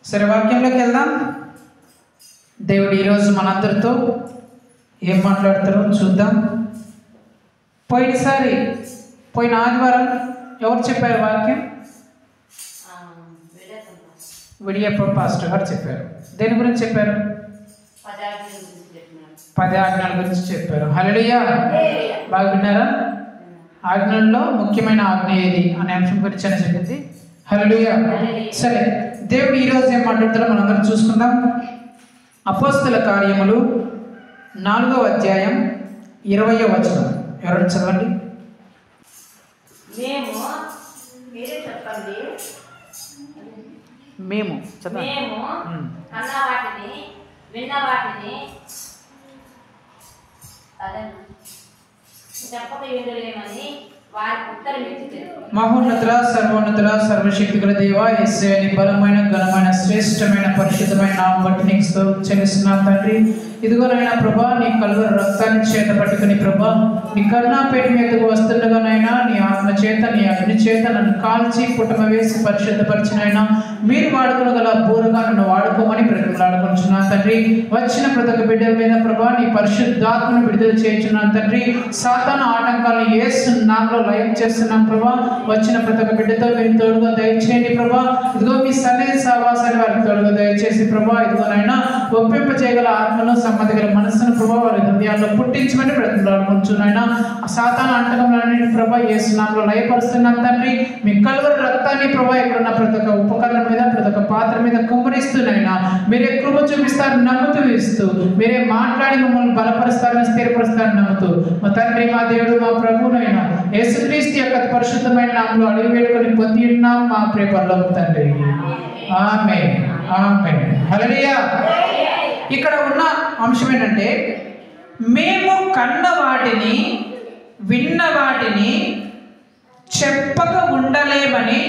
సరే, వాక్యంలోకి వెళ్దాం. దేవుడు ఈరోజు మనందరితో ఏం మాట్లాడతారో చూద్దాం. పోయిన ఆదివారం ఎవరు చెప్పారు వాక్యం? విడియప్ప పాస్టర్ గారు చెప్పారు. దేని గురించి చెప్పారు? 10 ఆజ్ఞల గురించి చెప్పారు. హల్లెలూయా. బాగా విన్నారా? ఆజ్ఞల్లో ముఖ్యమైన ఆజ్ఞ ఏది అనే అంశం గురించి అని చెప్పింది. హల్లెలూయా. సరే, దేవుడు ఈరోజు ఏం మాట్లాడతారో మనందరం చూసుకుందాం. అపోస్తల కార్యములు 4వ అధ్యాయం 20వ వచనం. ఎవరైనా చదవండి. మేము కన్నవాటిని విన్నవాటిని చెప్పక ఎదురేమని వారికి ఉత్తరమిచ్చి, మహోన్నతుల సర్వోన్నతుల సర్వశక్తి గల దేవా యేసయ్య, నీ బలమైన ఘనమైన శ్రేష్టమైన పరిశుద్ధమైన నామం బట్టి నీకు చెల్లిస్తున్నాం తండ్రి. ఇదిగోనైనా ప్రభా, నీ కలువరి రక్తాన్ని చేత పట్టుకుని ప్రభా, నీ కరుణాపేట మీదకు వస్తుండగానైనా నీ ఆత్మ చేత నీ అగ్ని చేత నన్ను కాల్చి పుటమ వేసి పరిశుద్ధపరిచినైనా మీరు వాడుకోగల బూరగా నన్ను వాడుకోమని బ్రతిమలాడుకుంటున్నాను తండ్రి. వచ్చిన ప్రతి ఒక్క బిడ్డల మీద ప్రభా నీ పరిశుద్ధాత్మను విడుదల చేయించున్నాను తండ్రి. సాతాను ఆటంకాలను యేసు నామములో లయం చేస్తున్నాం ప్రభా. వచ్చిన ప్రతి ఒక్క బిడ్డతో మీరు తోడుగా దయచేయండి ప్రభా. ఇదిగో మీ సన్నిధి సహవాసాన్ని వారికి తోడుగా దయచేసి ప్రభా, ఇదిగోనైనా ఒప్పింప చేయగల ఆత్మలో సమ్మతి గల మనస్సును ప్రభా వారి హృదయాల్లో పుట్టించమని బ్రతిమలాడుకుంటున్నాయినా. సాతాను ఆటంకాలన్నింటినీ ప్రభా యేసు నామములో లయపరుస్తున్నాం తండ్రి. మీ కలువరి రక్తాన్ని ప్రభా ఇక్కడున్న ప్రతి ఒక్క ఉపకరణం మీద ప్రతి ఒక్క పాత్ర మీద కుమ్మరిస్తున్నాయినా. మీరే కృప చూపిస్తారు నమ్ముతూ ఇస్తూ, మీరే మాట్లాడి మమ్మల్ని బలపరుస్తారని స్థిరపరుస్తారని నమ్ముతూ, మా తండ్రి మా దేవుడు మా ప్రభువునైనా యేసుక్రీస్తు యొక్క పరిశుద్ధమైన నామములో అడిగి వేడుకొని పొంది ఉన్నాం మా ప్రియ పరలోకపు తండ్రి. ఆమేన్, ఆమేన్, హల్లెలూయా. ఇక్కడ ఉన్న అంశం ఏంటంటే, మేము కన్న వాటిని విన్న వాటిని చెప్పక ఉండలేమని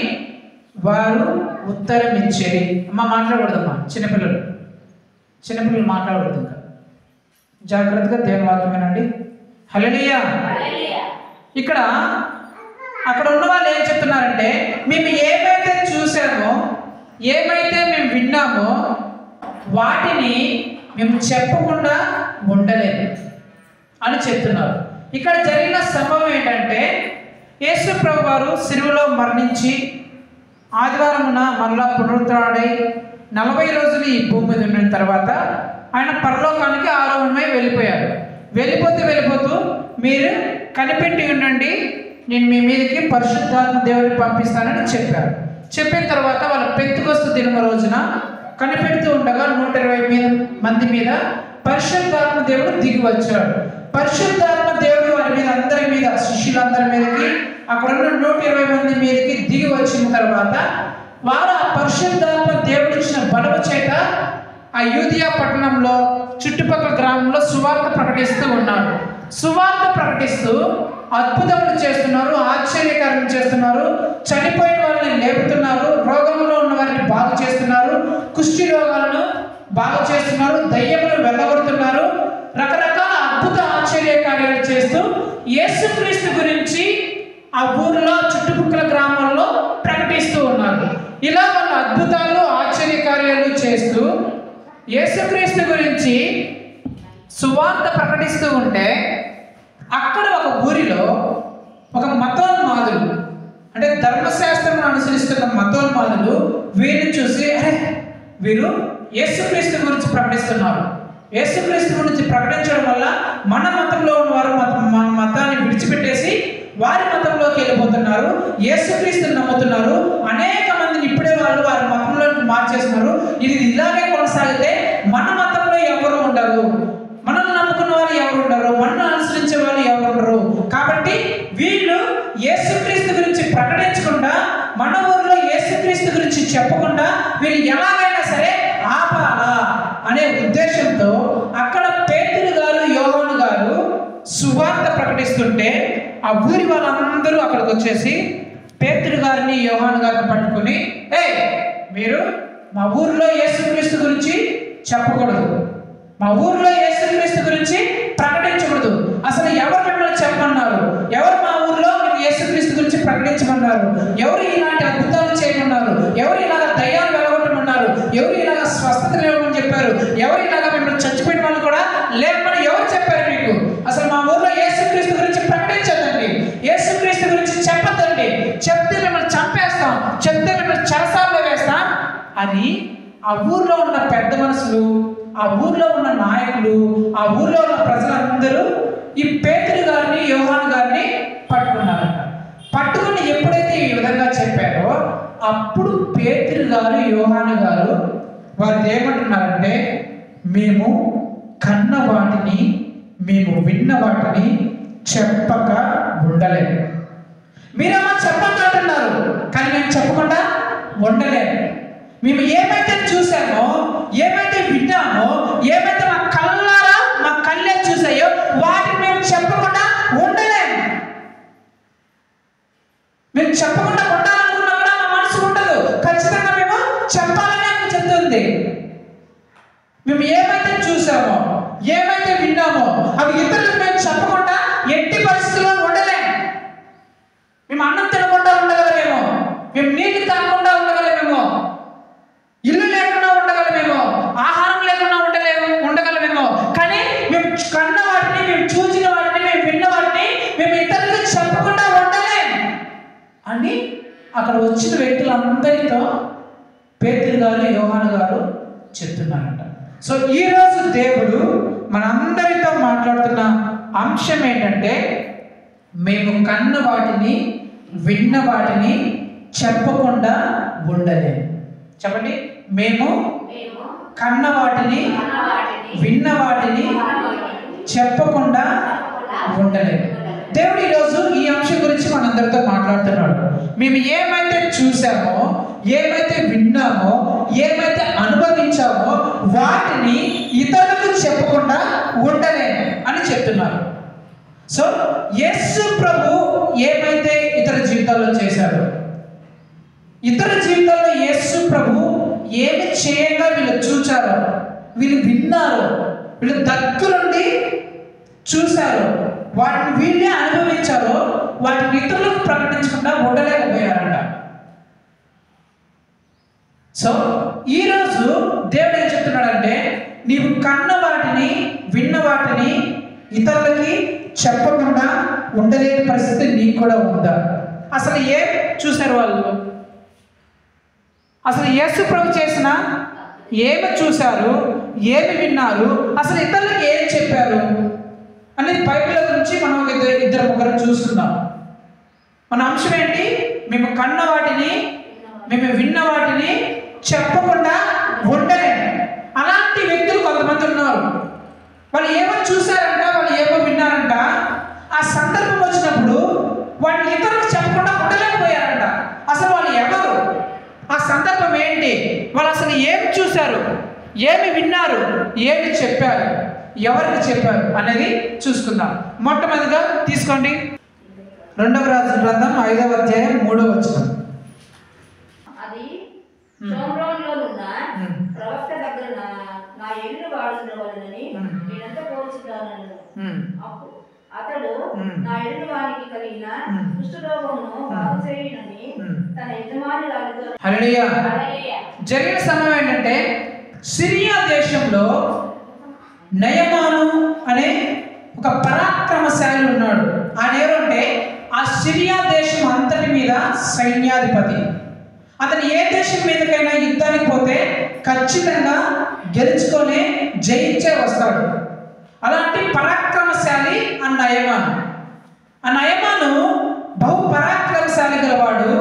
వారు ఉత్తరం ఇచ్చేది. అమ్మ మాట్లాడకూడదమ్మా, చిన్నపిల్లలు మాట్లాడకూడదు. ఇంకా జాగ్రత్తగా దేవుని వాక్యం వినండి. హల్లెలూయా. ఇక్కడ అక్కడ ఉన్న వాళ్ళు ఏం చెప్తున్నారంటే, మేము ఏమైతే చూసామో ఏమైతే మేము విన్నామో వాటిని మేము చెప్పకుండా ఉండలేము అని చెప్తున్నారు. ఇక్కడ జరిగిన సంభవం ఏంటంటే, యేసు ప్రభు వారు సిలువలో మరణించి ఆదివారమున మరలా పునరుద్ధరణై 40 రోజులు ఈ భూమి మీద ఉన్న తర్వాత ఆయన పరలోకానికి ఆరోహణమై వెళ్ళిపోయారు. వెళ్ళిపోతూ మీరు కనిపెట్టి ఉండండి, నేను మీ మీదకి పరిశుద్ధాత్మ దేవుడిని పంపిస్తానని చెప్పారు. చెప్పిన తర్వాత వాళ్ళ పెంతెకొస్తు దినమ రోజున కనిపెడుతూ ఉండగా 120 మంది మీద పరిశుద్ధాత్మ దేవుడు దిగి వచ్చాడు. పరిశుద్ధాత్మ దేవుడు వారి మీద అందరి మీద, శిష్యులందరి మీదకి, అక్కడ ఉన్న 120 మంది మీదకి దిగి వచ్చిన తర్వాత వారు ఆ పరిశుద్ధాత్మ దేవుడు ఇచ్చిన బలము చేత ఆ యూదియా పట్టణంలో చుట్టుపక్కల గ్రామంలో సువార్త ప్రకటిస్తూ ఉన్నారు. సువార్త ప్రకటిస్తూ అద్భుతములు చేస్తున్నారు, ఆశ్చర్యకార్యం చేస్తున్నారు, చనిపోయిన వాళ్ళని లేపుతున్నారు, రోగంలో ఉన్న వారిని బాగు చేస్తున్నారు, కుష్టి రోగాలను బాగు చేస్తున్నారు, దయ్యములను వెళ్ళగొడుతున్నారు, రకరకాల అద్భుత ఆశ్చర్యకార్యాలు చేస్తూ యేసుక్రీస్తు గురించి ఆ ఊరిలో చుట్టుపక్కల గ్రామాల్లో ప్రకటిస్తూ ఉన్నారు. ఇలా వాళ్ళ అద్భుతాలు ఆశ్చర్యకార్యాలు చేస్తూ యేసుక్రీస్తు గురించి సువార్త ప్రకటిస్తూ ఉంటే, అక్కడ ఒక ఊరిలో ఒక మతోన్మాదులు, అంటే ధర్మశాస్త్రం అనుసరిస్తున్న మతోన్మాదులు వీరిని చూసి, అరే వీరు యేసుక్రీస్తు గురించి ప్రకటిస్తున్నారు, యేసుక్రీస్తు గురించి ప్రకటించడం వల్ల మన మతంలో ఉన్న వారు మన మతాన్ని విడిచిపెట్టేసి వారి మతంలోకి వెళ్ళిపోతున్నారు, యేసుక్రీస్తుని నమ్ముతున్నారు, అనేక మందిని ఇప్పుడే వాళ్ళు వారి మతంలోకి మార్చేస్తున్నారు, ఇది ఇలాగే కొనసాగితే మన మతంలో ఎవరు ఉండరు, మనల్ని నమ్ముకున్న వాళ్ళు ఎవరు ఉండరు, మనల్ని అనుసరించే వాళ్ళు ఎవరు ఉండరు, కాబట్టి వీళ్ళు యేసుక్రీస్తు గురించి ప్రకటించకుండా, మన ఊరిలో యేసుక్రీస్తు గురించి చెప్పకుండా వీళ్ళు ఎలాగైనా సరే ఆపాలా అనే ఉద్దేశంతో అక్కడ పేతురు గారు యోహాను గారు సువార్త ప్రకటిస్తుంటే ఆ ఊరి వాళ్ళందరూ అక్కడికి వచ్చేసి పేతురు గారిని యోహాను గారిని పట్టుకుని, మీరు మా ఊరిలో యేసుక్రీస్తు గురించి చెప్పకూడదు, మా ఊరిలో యేసుక్రీస్తు గురించి ప్రకటించకూడదు, అసలు ఎవరు మిమ్మల్ని చెప్పమన్నారు, ఎవరు మా ఊరిలో మీకు యేసుక్రీస్తు గురించి ప్రకటించమన్నారు, ఎవరు ఇలాంటి అద్భుతాలు చేయమన్నారు, ఎవరు ఇలాగ దయ్యాలు వెలగొట్టమన్నారు, ఎవరు అని ఆ ఊర్లో ఉన్న పెద్ద మనుషులు, ఆ ఊర్లో ఉన్న నాయకులు, ఆ ఊర్లో ఉన్న ప్రజలందరూ ఈ పేతురు గారిని, యోహాను గారిని పట్టుకున్నారంట. పట్టుకుని ఎప్పుడైతే ఈ విధంగా చెప్పారో అప్పుడు పేతురు గారు, యోహాను గారు వారు ఏమంటున్నారంటే, మేము కన్న వాటిని, మేము విన్న వాటిని చెప్పక ఉండలేదు. మీరేమో చెప్పక అంటున్నారు, కానీ మేము చెప్పకుండా ఉండలేదు. మేము ఏమైతే చూసామో, ఏమైతే విన్నామో, ఏమైతే మా కళ్ళారా మా కళ్ళే చూసాయో వాటిని మేము చెప్పకుండా ఉండలేము. మేము చెప్పకుండా ఉండాలనుకున్నా కూడా మా మనసు ఉండదు. ఖచ్చితంగా మేము చెప్పాలని చెప్తుంది. మేము ఏమైతే చూసామో, ఏమైతే విన్నామో అవి ఇతరులకు మేము చెప్పకుండా ఎట్టి పరిస్థితుల్లో ఉండలేము. మేము అన్నం తినకుండా ఉండగలమేమో, మేము నీటి తాగకుండా ఉండగలమేమో, ఇల్లు లేకుండా ఉండగలమేమో, ఆహారం లేకుండా ఉండగలమేమో, కానీ మేము కన్న వాటిని, మేము చూసిన వాటిని, మేము విన్న వాటిని మేము ఇతరులకు చెప్పకుండా ఉండలేం అని అక్కడ వచ్చిన వ్యక్తులందరితో పేతురు గారు, యోహాను గారు చెప్తున్నారంట. సో ఈరోజు దేవుడు మనందరితో మాట్లాడుతున్న అంశం ఏంటంటే, మేము కన్న వాటిని, విన్న వాటిని చెప్పకుండా ఉండలేము. చెప్పండి, మేము కన్న వాటిని, విన్న వాటిని చెప్పకుండా ఉండలేము. దేవుడు ఈరోజు ఈ అంశం గురించి మనందరితో మాట్లాడుతున్నాడు. మేము ఏమైతే చూసామో, ఏమైతే విన్నామో, ఏమైతే అనుభవించామో వాటిని ఇతరులకు చెప్పకుండా ఉండలేము అని చెప్తున్నారు. సో యేసు ప్రభు ఏమైతే ఇతర జీవితాల్లో చేశాడో, ఇతర జీవితాల్లో యేసు ప్రభు ఏమి చేయగా వీళ్ళు చూచారో, వీళ్ళు విన్నారో, వీళ్ళు దగ్గరుండి చూశారో, వాటిని వీళ్ళే అనుభవించారో, వాటిని ఇతరులకు ప్రకటించకుండా ఉండలేకపోయారంట. సో ఈరోజు దేవుడు ఏం చెప్తున్నాడంటే, నీవు కన్న వాటిని, విన్న వాటిని ఇతరులకి చెప్పకుండా ఉండలేని పరిస్థితి నీకు కూడా ఉందా? అసలు ఏం చూశారు వాళ్ళు? అసలు యేసు ప్రభు చేసిన ఏమి చూశారు, ఏమి విన్నారు, అసలు ఇతరులకు ఏం చెప్పారు అనేది బైబిల్ గురించి మనం ఇద్దరు ముగ్గురు చూసుకుందాం. మన అంశం ఏంటి? మేము కన్న వాటిని, మేము విన్న వాటిని చెప్పకుండా ఉండలేము. అలాంటి వ్యక్తులు కొంతమంది ఉన్నారు. వాళ్ళు ఏమో చూశారంట, వాళ్ళు ఏమో విన్నారంట, ఆ సందర్భం వచ్చినప్పుడు వాటిని ఇతరులకు చెప్పకుండా ఉండలేకపోయారంట. అసలు వాళ్ళు ఎవరు, ఆ సందర్భం ఏంటి, వాళ్ళు అసలు ఏమి చూశారు, ఏమి విన్నారు, ఏమి చెప్పారు, ఎవరికి చెప్పారు అనేది చూసుకుందాం. మొట్టమొదటిగా తీసుకోండి 2వ రాజుల గ్రంథం 5వ అధ్యాయం 3వ వచనం. అది షోమ్రోనులో ఉన్న ప్రవక్త దగ్గర నా ఎల్లు వాడుతుండవలనని నేనంతా కోరుచున్నాను. అతడు నా ఎల్లు వానికి కలిగిన కుష్ఠరోగమును బాగు చేయునని తన యజమానురాలితో. హల్లెలూయా. జరిగిన సమయం ఏంటంటే, సిరియా దేశంలో నయమాను అనే ఒక పరాక్రమశాలి ఉన్నాడు. ఆయన ఎవరంటే ఆ సిరియా దేశం అంతటి మీద సైన్యాధిపతి. అతను ఏ దేశం మీదకైనా యుద్ధానికి పోతే ఖచ్చితంగా గెలుచుకొని జయించే వస్తాడు. అలాంటి పరాక్రమశాలి ఆ నయమాను. ఆ నయమాను బహు పరాక్రమశాలి గలవాడు.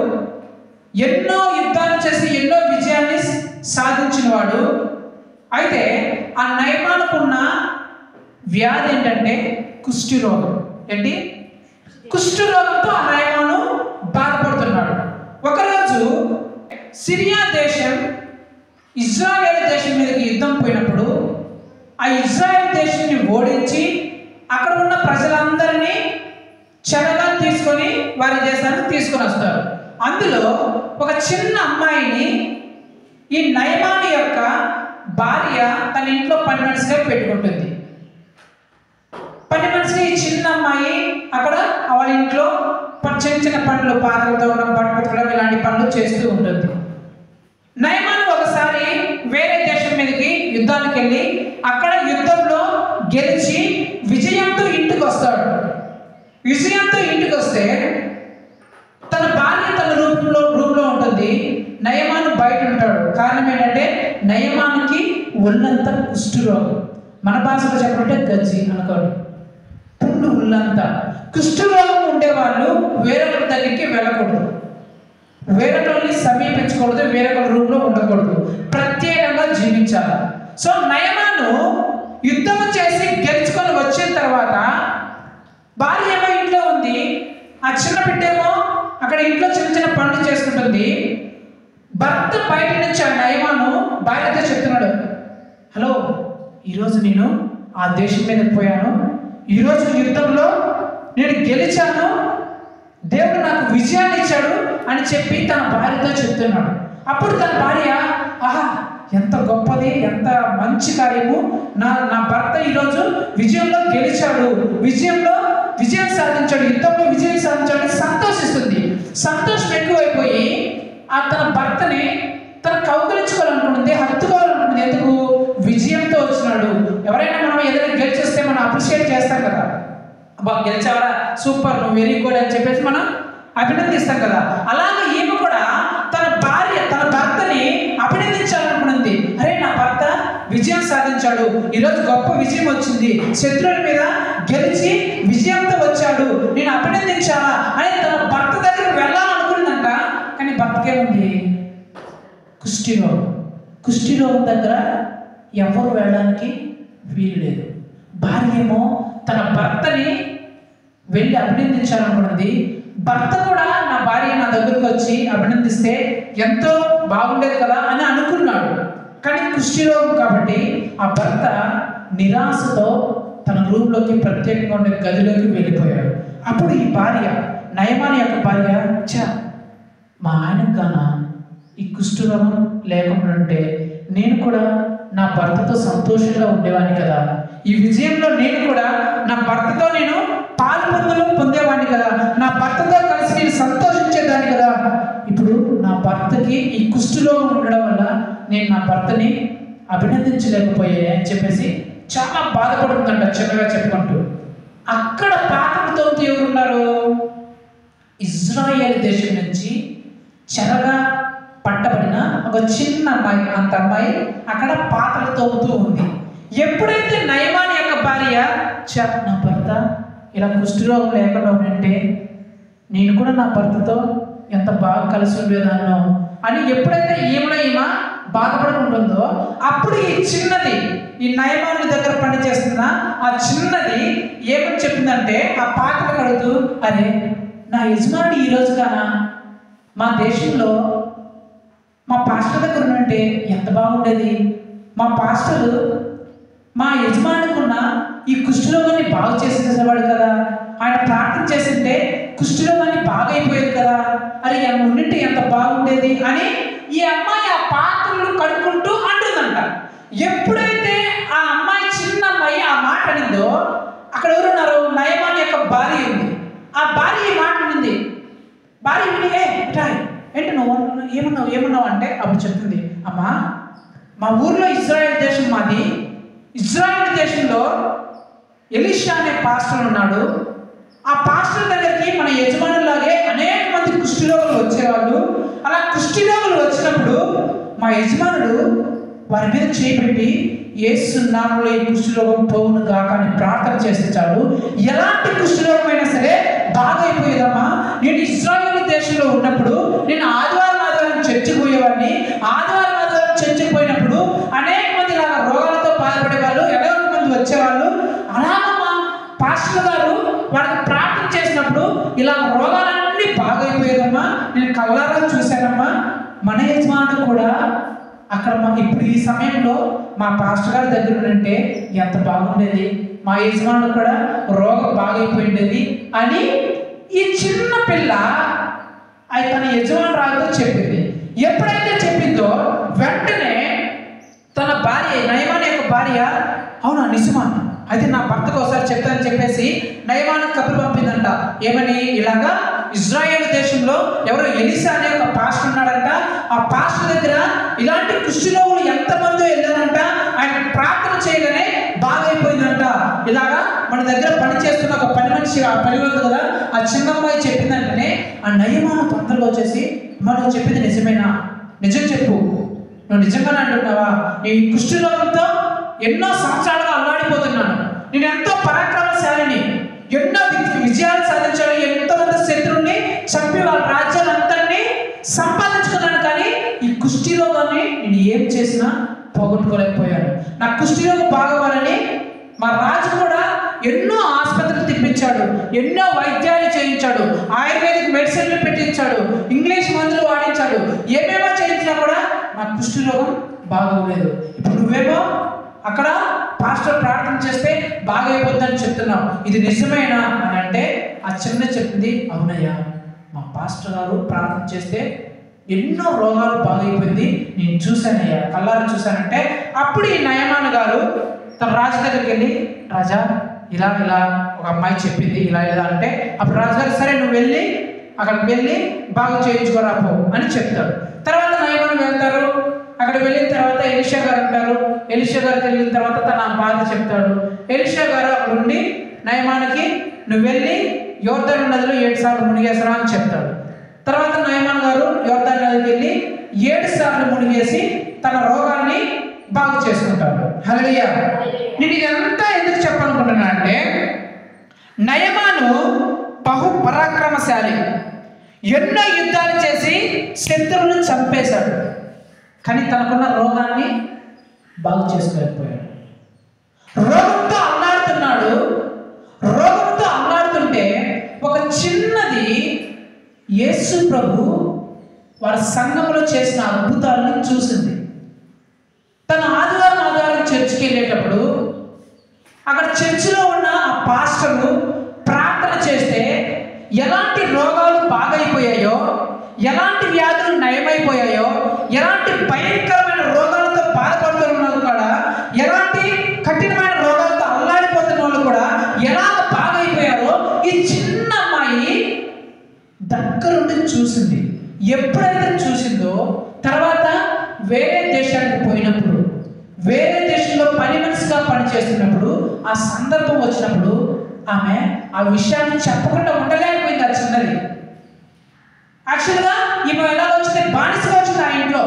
ఎన్నో యుద్ధాలు చేసి ఎన్నో విజయాన్ని సాధించిన వాడు. అయితే ఆ నయమానుకున్న వ్యాధి ఏంటంటే కుష్ఠరోగం. ఏంటి? కుష్ఠరోగంతో ఆ నయమాను బాధపడుతున్నాడు. ఒకరోజు సిరియా దేశం ఇజ్రాయేల్ దేశం మీదకి యుద్ధం పోయినప్పుడు ఆ ఇజ్రాయేల్ దేశాన్ని ఓడించి అక్కడ ఉన్న ప్రజలందరినీ చెరగా తీసుకొని వారి దేశానికి తీసుకొని వస్తారు. అందులో ఒక చిన్న అమ్మాయిని ఈ నయమాను యొక్క భార్య తన ఇంట్లో పని మనిషిగా పెట్టుకుంటుంది. పని మనిషి ఈ చిన్న అమ్మాయి అక్కడ వాళ్ళ ఇంట్లో చిన్న చిన్న పనులు, పాత్రలతో బట్టలు ఇలాంటి పనులు చేస్తూ ఉంటుంది. నయమాను ఒకసారి వేరే దేశం మీదకి యుద్ధానికి వెళ్ళి అక్కడ యుద్ధంలో గెలిచి విజయంతో ఇంటికి వస్తాడు. విజయంతో ఇంటికి వస్తే తన భార్య తన రూమ్లో ఉంటుంది, నయమాను బయట ఉంటాడు. కారణం ఒళ్ళంతా కుష్ఠరోగం, మన భాషలో చెప్పాలంటే గజ్జి అనుకోండి, పుండు ఒళ్ళంతా. కుష్ఠరోగం ఉండేవాళ్ళు వేరొకరి దగ్గరికి వెళ్ళకూడదు, వేరొకరిని సమీపించకూడదు, వేరొకరి రూమ్లో ఉండకూడదు, ప్రత్యేకంగా జీవించాలి. సో నయమాను యుద్ధం చేసి గెలుచుకొని వచ్చిన తర్వాత భార్య ఏమో ఇంట్లో ఉంది, ఆ చిన్న బిడ్డేమో అక్కడ ఇంట్లో చిన్న చిన్న పనులు చేసుకుంటుంది. భర్త బయట నుంచి ఆ నయమాను భార్యతో చెప్తున్నాడు, హలో, ఈరోజు నేను ఆ దేశం మీద పోయాను, ఈరోజు యుద్ధంలో నేను గెలిచాను, దేవుడు నాకు విజయాన్ని ఇచ్చాడు అని చెప్పి తన భార్యతో చెప్తున్నాడు. అప్పుడు తన భార్య, ఆహా, ఎంత గొప్పది, ఎంత మంచి కార్యము, నా భర్త ఈరోజు విజయంలో గెలిచాడు, విజయం సాధించాడు, యుద్ధంలో విజయం సాధించాడు సంతోషిస్తుంది. సంతోషం ఎక్కువైపోయి తన భర్తని తన కౌగిలించుకోవాలనుకుంటుంది, హత్తుకోవాలనుకుంటుంది. ఎందుకు? విజయంతో వచ్చినాడు. ఎవరైనా మనం ఏదైనా గెలిచేస్తే మనం అప్రిషియేట్ చేస్తాం కదా, అబ్బా గెలిచావరా, సూపర్, నువ్వు వెరీ గుడ్ అని చెప్పేసి మనం అభినందిస్తాం కదా. అలాగే ఈమె కూడా తన భర్తని అభినందించాలనుకున్నది. అరే, నా భర్త విజయం సాధించాడు, ఈరోజు గొప్ప విజయం వచ్చింది, శత్రువుల మీద గెలిచి విజయంతో వచ్చాడు, నేను అభినందించాలా అని తన భర్త దగ్గరికి వెళ్ళాలనుకున్నదంట. కానీ భర్తకేముంది? కుష్ఠరోగం దగ్గర ఎవరు వెళ్ళడానికి వీలు లేదు. భార్య ఏమో తన భర్తని వెళ్ళి అభినందించాలనుకున్నది. భర్త కూడా నా భార్య నా దగ్గరకు వచ్చి అభినందిస్తే ఎంతో బాగుండేది కదా అని అనుకున్నాడు. కానీ కుష్ఠరోగం కాబట్టి ఆ భర్త నిరాశతో తన రూమ్లోకి ప్రత్యేకంగా ఉండే గదిలోకి వెళ్ళిపోయాడు. అప్పుడు ఈ భార్య, నయమాని యొక్క భార్య, మా ఆయనకు గాన ఈ కుష్ఠరోగం లేకుండా ఉంటే నేను కూడా నా భర్తతో సంతోషంగా ఉండేవాడిని కదా, ఈ విజయంలో నేను కూడా నా భర్తతో నేను పాలు పొందేవాడిని కదా, నా భర్తతో కలిసి నేను సంతోషించేదాన్ని కదా, ఇప్పుడు నా భర్తకి ఈ కుష్ఠరోగం ఉండడం వల్ల నేను నా భర్తని అభినందించలేకపోయాను అని చెప్పేసి చాలా బాధపడుతుందంట చిన్నగా చెప్పుకుంటూ. అక్కడ పాత్రలతో ఎవరున్నారు? ఇజ్రాయేల్ దేశం నుంచి చెరగా పట్టబడిన ఒక చిన్న అమ్మాయి, అంత అమ్మాయి అక్కడ పాత్రలు తోముతూ ఉంది. ఎప్పుడైతే నయమాని యొక్క భార్య, నా భర్త ఇలా కుష్ఠరోగం లేకుండా ఉంటే నేను కూడా నా భర్తతో ఎంత బాగా కలిసి ఉండేదాన్నో అని ఎప్పుడైతే ఈమె బాధపడుకుంటుందో అప్పుడు ఈ చిన్నది, ఈ నయమాని దగ్గర పని చేస్తున్న ఆ చిన్నది ఏమని చెప్పిందంటే, ఆ పాత్రలు కడుగుతూ, అరే, నా యజమానుడు ఈరోజు కానా మా దేశంలో మా పాస్టర్ దగ్గర ఉంటే ఎంత బాగుండేది, మా పాస్టర్ మా యజమానుకున్న ఈ కుష్ఠరోగాన్ని బాగు చేసేసేవాడు కదా, ఆయన ప్రార్థన చేసింటే కుష్ఠరోగాన్ని బాగా అయిపోయేది కదా, అరే ఉండింటే ఎంత బాగుండేది అని ఈ అమ్మాయి ఆ పాత్రలు కడుక్కుంటూ అంటుందంట. ఎప్పుడైతే ఆ అమ్మాయి, చిన్న అమ్మాయి ఆ మాట అనిందో అక్కడ ఎవరున్నారు? నయమాని యొక్క భార్య ఉంది. ఆ భార్య ఈ మాట అనింది. భార్య విని, ఏంటి నువ్వు ఏమన్నావు అంటే అప్పుడు చెప్తుంది, అమ్మా, మా ఊర్లో ఇజ్రాయెల్ దేశం మాది, ఇజ్రాయెల్ దేశంలో ఎలీషా అనే పాస్టర్ ఉన్నాడు. ఆ పాస్టర్ దగ్గరికి మన యజమానులాగే అనేక మంది కుష్ఠరోగులు వచ్చేవాళ్ళు. అలా కుష్ఠరోగులు వచ్చినప్పుడు మా యజమానుడు వారి మీద చేపెట్టి, యేసు నామములో ఈ కుష్ఠరోగం పోవును గాక అని ప్రార్థన చేస్తే చాలు, ఎలాంటి కుష్ఠరోగమైనా సరే బాగైపోయేదమ్మా. నేను ఇజ్రాయేల్ దేశంలో ఉన్నప్పుడు నేను ఆదివారం చర్చికి పోయేవాడిని. ఆదివారం చర్చికి పోయినప్పుడు అనేక మంది ఇలా రోగాలతో బాధపడే వాళ్ళు, అనేక మంది వచ్చేవాళ్ళు. అలాగమ్మా, పాస్టర్ గారు వాళ్ళకి ప్రార్థన చేసినప్పుడు ఇలా రోగాలన్నీ బాగైపోయేదమ్మా, నేను కళ్ళారా చూశానమ్మా. మన యజమానుడు కూడా అక్కడ ఇప్పుడు ఈ సమయంలో మా పాస్టర్ గారి దగ్గర ఉంటే ఎంత బాగుండేది, మా యజమానుడు కూడా రోగం బాగైపోయిండేది అని ఈ చిన్న పిల్ల తన యజమానురాలతో చెప్పింది. ఎప్పుడైతే చెప్పిందో వెంటనే తన భార్య, నయమాని యొక్క భార్య, అవునా నిజమా, అయితే నా భర్తకు ఒకసారి చెప్తానని చెప్పేసి నయమానికి కబురు పంపిందంట. ఏమని? ఇలాగా ఇజ్రాయేల్ దేశంలో ఎవరో ఎలీషా అనే ఒక పాస్టర్ ఉన్నాడంట, ఆ పాస్టర్ దగ్గర ఇలాంటి కుష్ఠరోగులు ఎంతమందో వెళ్ళారంట, ఆయన ప్రార్థన చేయగానే బాగైపోయిందంట. ఇలాగా మన దగ్గర పని చేస్తున్న ఒక పని మనిషి, ఆ పని ఉంది కదా, ఆ చిన్న అమ్మాయి చెప్పిందంటేనే ఆ నయమాను తొందరగా వచ్చేసి, మనం చెప్పింది నిజమేనా, నిజం చెప్పు, నువ్వు నిజంగానే అంటున్నావా? నీ కుష్ఠరోగంతో ఎన్నో సంవత్సరాలుగా అల్లాడిపోతున్నాను, నేను ఎంతో పరాక్రమశాలిని, ఎన్నో విజయాలు సాధించాను, ఎంతోమంది శత్రువుని చంపి వాళ్ళ రాజ్యాన్ని అంతటినీ సంపాదించుకున్నాను, కానీ ఈ కుష్ఠరోగాన్ని నేను ఏం చేసినా పోగొట్టుకోలేకపోయాను. నా కుష్ఠరోగం బాగోవాలని మా రాజు కూడా ఎన్నో ఆసుపత్రులు తిప్పించాడు, ఎన్నో వైద్యాలు చేయించాడు, ఆయుర్వేదిక్ మెడిసిన్లు పెట్టించాడు, ఇంగ్లీష్ మందులు వాడించాడు, ఏమేమో చేయించినా కూడా నా కుష్ఠరోగం బాగోలేదు. ఇప్పుడు నువ్వేమో అక్కడ పాస్టర్ ప్రార్థన చేస్తే బాగైపోద్దని చెప్తున్నావు, ఇది నిజమేనా అని అంటే ఆ చిన్న చెప్పింది, అవునయ్యా మా పాస్టర్ గారు ప్రార్థన చేస్తే ఎన్నో రోగాలు బాగైపోయింది, నేను చూశానయ్యా, కళ్ళారు చూశానంటే అప్పుడు ఈ నయమాన్ గారు తన రాజు దగ్గరికి వెళ్ళి, రాజా ఇలా ఇలా ఒక అమ్మాయి చెప్పింది ఇలా ఇలా అంటే అప్పుడు రాజుగారు సరే నువ్వు వెళ్ళి అక్కడికి వెళ్ళి బాగు చేయించుకోరాపో అని చెప్తాడు. తర్వాత నయమాన్ వెళ్తారు. అక్కడ వెళ్ళిన తర్వాత ఎలీషా గారు అంటారు. ఎలీషా గారికి వెళ్ళిన తర్వాత తన బాధ చెప్తాడు. ఎలీషా గారు అక్కడ ఉండి నయమానికి నువ్వు వెళ్ళి యోర్దాను నదిలో 7 సార్లు మునిగేసరా అని చెప్తాడు. తర్వాత నయమాన్ గారు యోర్దాను నదికి వెళ్ళి 7 సార్లు మునిగేసి తన రోగాన్ని బాగు చేసుకుంటాడు. హల్లెలూయా. నేను ఇదంతా ఎందుకు చెప్పాలనుకుంటున్నా అంటే నయమాను బహు పరాక్రమశాలి, ఎన్నో యుద్ధాలు చేసి శత్రువులను చంపేశాడు, కానీ తనకున్న రోగాన్ని బాగు చేసుకోలేకపోయాడు. రోగంతో అల్లాడుతున్నాడు. రోగంతో అల్లాడుతుంటే ఒక చిన్నది యేసు ప్రభు వారి సంఘంలో చేసిన అద్భుతాలను చూసింది. తన ఆదివారం చర్చికి వెళ్ళేటప్పుడు అక్కడ చర్చిలో ఉన్న ఆ పాస్టర్లు ప్రార్థన చేస్తే ఎలాంటి రోగాలు బాగైపోయాయో, ఎలాంటి వ్యాధులు నయమైపోయాయో, ఎలాంటి భయంకరమైన రోగాలతో బాధపడుతున్న వాళ్ళు కూడా, ఎలాంటి కఠినమైన రోగాలతో అల్లాడిపోతున్న వాళ్ళు కూడా ఎలా బాగైపోయారో ఈ చిన్న అమ్మాయి దగ్గరుండి చూసింది. ఎప్పుడైతే చూసిందో తర్వాత వేరే దేశానికి పోయినప్పుడు, వేరే దేశంలో పని మనిషిగా పనిచేస్తున్నప్పుడు ఆ సందర్భం వచ్చినప్పుడు ఆమె ఆ విషయాన్ని చెప్పకుండా ఉండలేకపోయింది. ఆ చిన్నది యాక్చువల్గా ఈమె ఎలా వచ్చింది, బానిసగా వచ్చింది. ఆ ఇంట్లో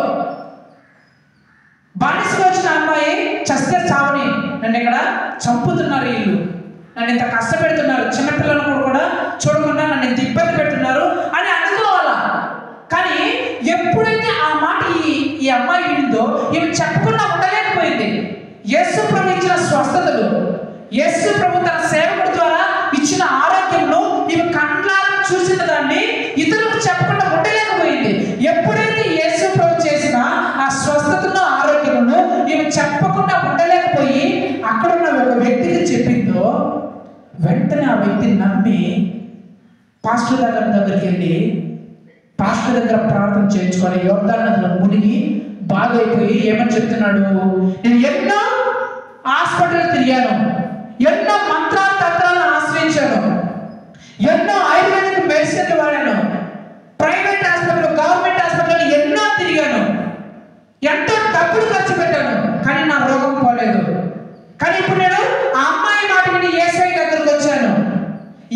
బానిసగా వచ్చిన అమ్మాయి చస్తే చావని, నన్ను ఇక్కడ చంపుతున్నారు, వీళ్ళు నన్ను ఇంత కష్టపెడుతున్నారు, చిన్నపిల్లలను కూడా చూడకుండా నన్ను ఇంత ఇబ్బంది పెడుతున్నారు అని అనుకోవాలా. కానీ ఎప్పుడైతే ఆ మాట ఈ అమ్మాయి వినిందో ఈమె చెప్పకుండా ఉండలేకపోయింది. యేసు ప్రభు ఇచ్చిన స్వస్థతలు, యేసు ప్రభు తన సేవకుడి ద్వారా ఇచ్చిన ఆరోగ్యంలో ఈమె కండ్లారా చూసిన దాన్ని ఇతరులకు చెప్పకుండా ఉండలేకపోయింది. ఎప్పుడైతే యేసు ప్రభు చేసిన ఆ స్వస్థతను ఆరోగ్యమును ఈమె చెప్పకుండా ఉండలేకపోయి అక్కడున్న ఒక వ్యక్తికి చెప్పిందో వెంటనే ఆ వ్యక్తి నమ్మి పాస్టర్ దగ్గరికి వెళ్ళి పాస్టర్ దగ్గర ప్రార్థన చేయించుకొని యోర్దాను నదిలో మునిగి బాగైపోయి ఏమని చెప్తున్నాడు, నేను ఎన్నో హాస్పిటల్ తిరిగాను, ఎన్నో మంత్రాలు తంత్రాలను ఆశ్రయించాను, ఎన్నో ఆయుర్వేదిక్ మెడిసిన్లు వాడాను, ప్రైవేట్ హాస్పిటల్ గవర్నమెంట్ హాస్పిటల్ ఎన్నో తిరిగాను, ఎంతో డబ్బులు ఖర్చు పెట్టాను, కానీ నా రోగం పోలేదు. కానీ ఇప్పుడు నేను ఆ అమ్మాయి మాట విని యేసయ్య దగ్గరికి వచ్చాను.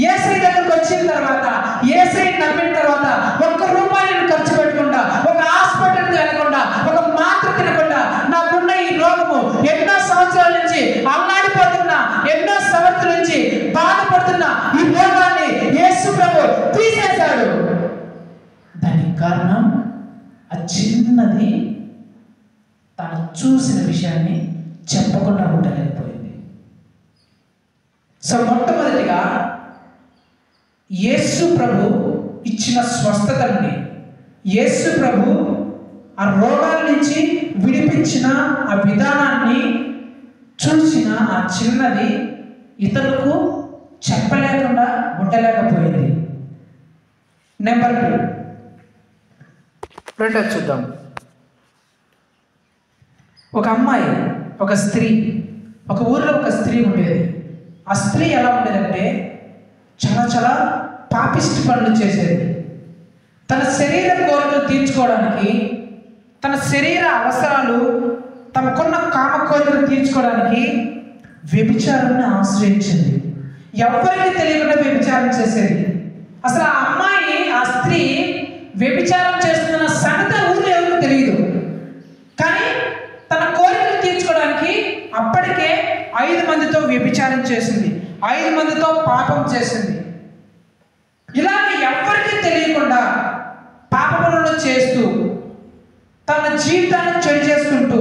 యేసయ్య దగ్గరికి వచ్చిన తర్వాత యేసయ్య నమ్మిన తర్వాత ₹1 ఖర్చు పెట్టకుండా, ఒక హాస్పిటల్కి వెళ్ళకుండా, ఒక మాత్ర తినకుండా నాకున్న ఈ రోగము ఎన్నో సంవత్సరాల నుంచి అల్లాడిపోతున్నా, ఎన్నో సంవత్సరాల నుంచి బాధపడుతున్నా ఈ రోగాన్ని యేసు ప్రభు తీసేశాడు. దానికి కారణం ఆ చిన్నది తను చూసిన విషయాన్ని చెప్పకుండా ఉండలేకపోయింది. సో మొట్టమొదటిగా యేసు ప్రభు ఇచ్చిన స్వస్థతని, యేసు ప్రభు ఆ రోగాల నుంచి విడిపించిన ఆ విధానాన్ని చూసిన ఆ చిన్నది ఇతరులకు చెప్పలేకుండా ఉండలేకపోయింది. నెంబర్ 2 రెండోది చూద్దాం. ఒక అమ్మాయి, ఒక స్త్రీ, ఒక ఊరిలో ఒక స్త్రీ ఉండేది. ఆ స్త్రీ ఎలా ఉండేదంటే చాలా పాపిస్ట్ పనులు చేసేది. తన శరీర కోరికలు తీర్చుకోవడానికి, తన శరీర అవసరాలు, తమకున్న కామ కోరికలు తీర్చుకోవడానికి వ్యభిచారాన్ని ఆశ్రయించింది. ఎవరికి తెలియకుండా వ్యభిచారం చేసేది. అసలు ఆ అమ్మాయి, ఆ స్త్రీ వ్యభిచారం చేస్తున్న సంగతి ఊరిలో ఎవరికి తెలియదు. కానీ అప్పటికే 5 మందితో వ్యభిచారం చేసింది, 5 మందితో పాపం చేసింది. ఇలాగ ఎవ్వరికీ తెలియకుండా పాపములను చేస్తూ తన జీవితాన్ని చెడు చేసుకుంటూ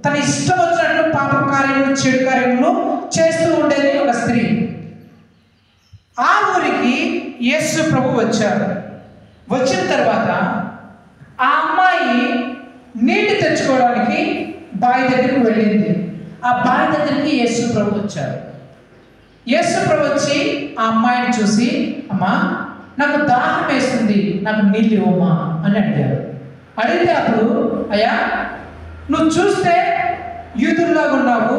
తన ఇష్టం వచ్చినట్లు పాప కార్యములు చెడు కార్యములు చేస్తూ ఉండేది ఒక స్త్రీ. ఆ ఊరికి యేసు ప్రభు వచ్చారు. వచ్చిన తర్వాత ఆ అమ్మాయి నీటి తెచ్చుకోవడానికి బావి దగ్గరికి వెళ్ళింది. ఆ బావి దగ్గరికి యేసు ప్రభు వచ్చారు. యేసు ప్రభు వచ్చి ఆ అమ్మాయిని చూసి, అమ్మా నాకు దాహం వేస్తుంది, నాకు నీళ్ళు ఇవ్వమా అని అడిగారు. అడిగితే అప్పుడు, అయ్యా నువ్వు చూస్తే యూదుల్లాగా ఉన్నావు,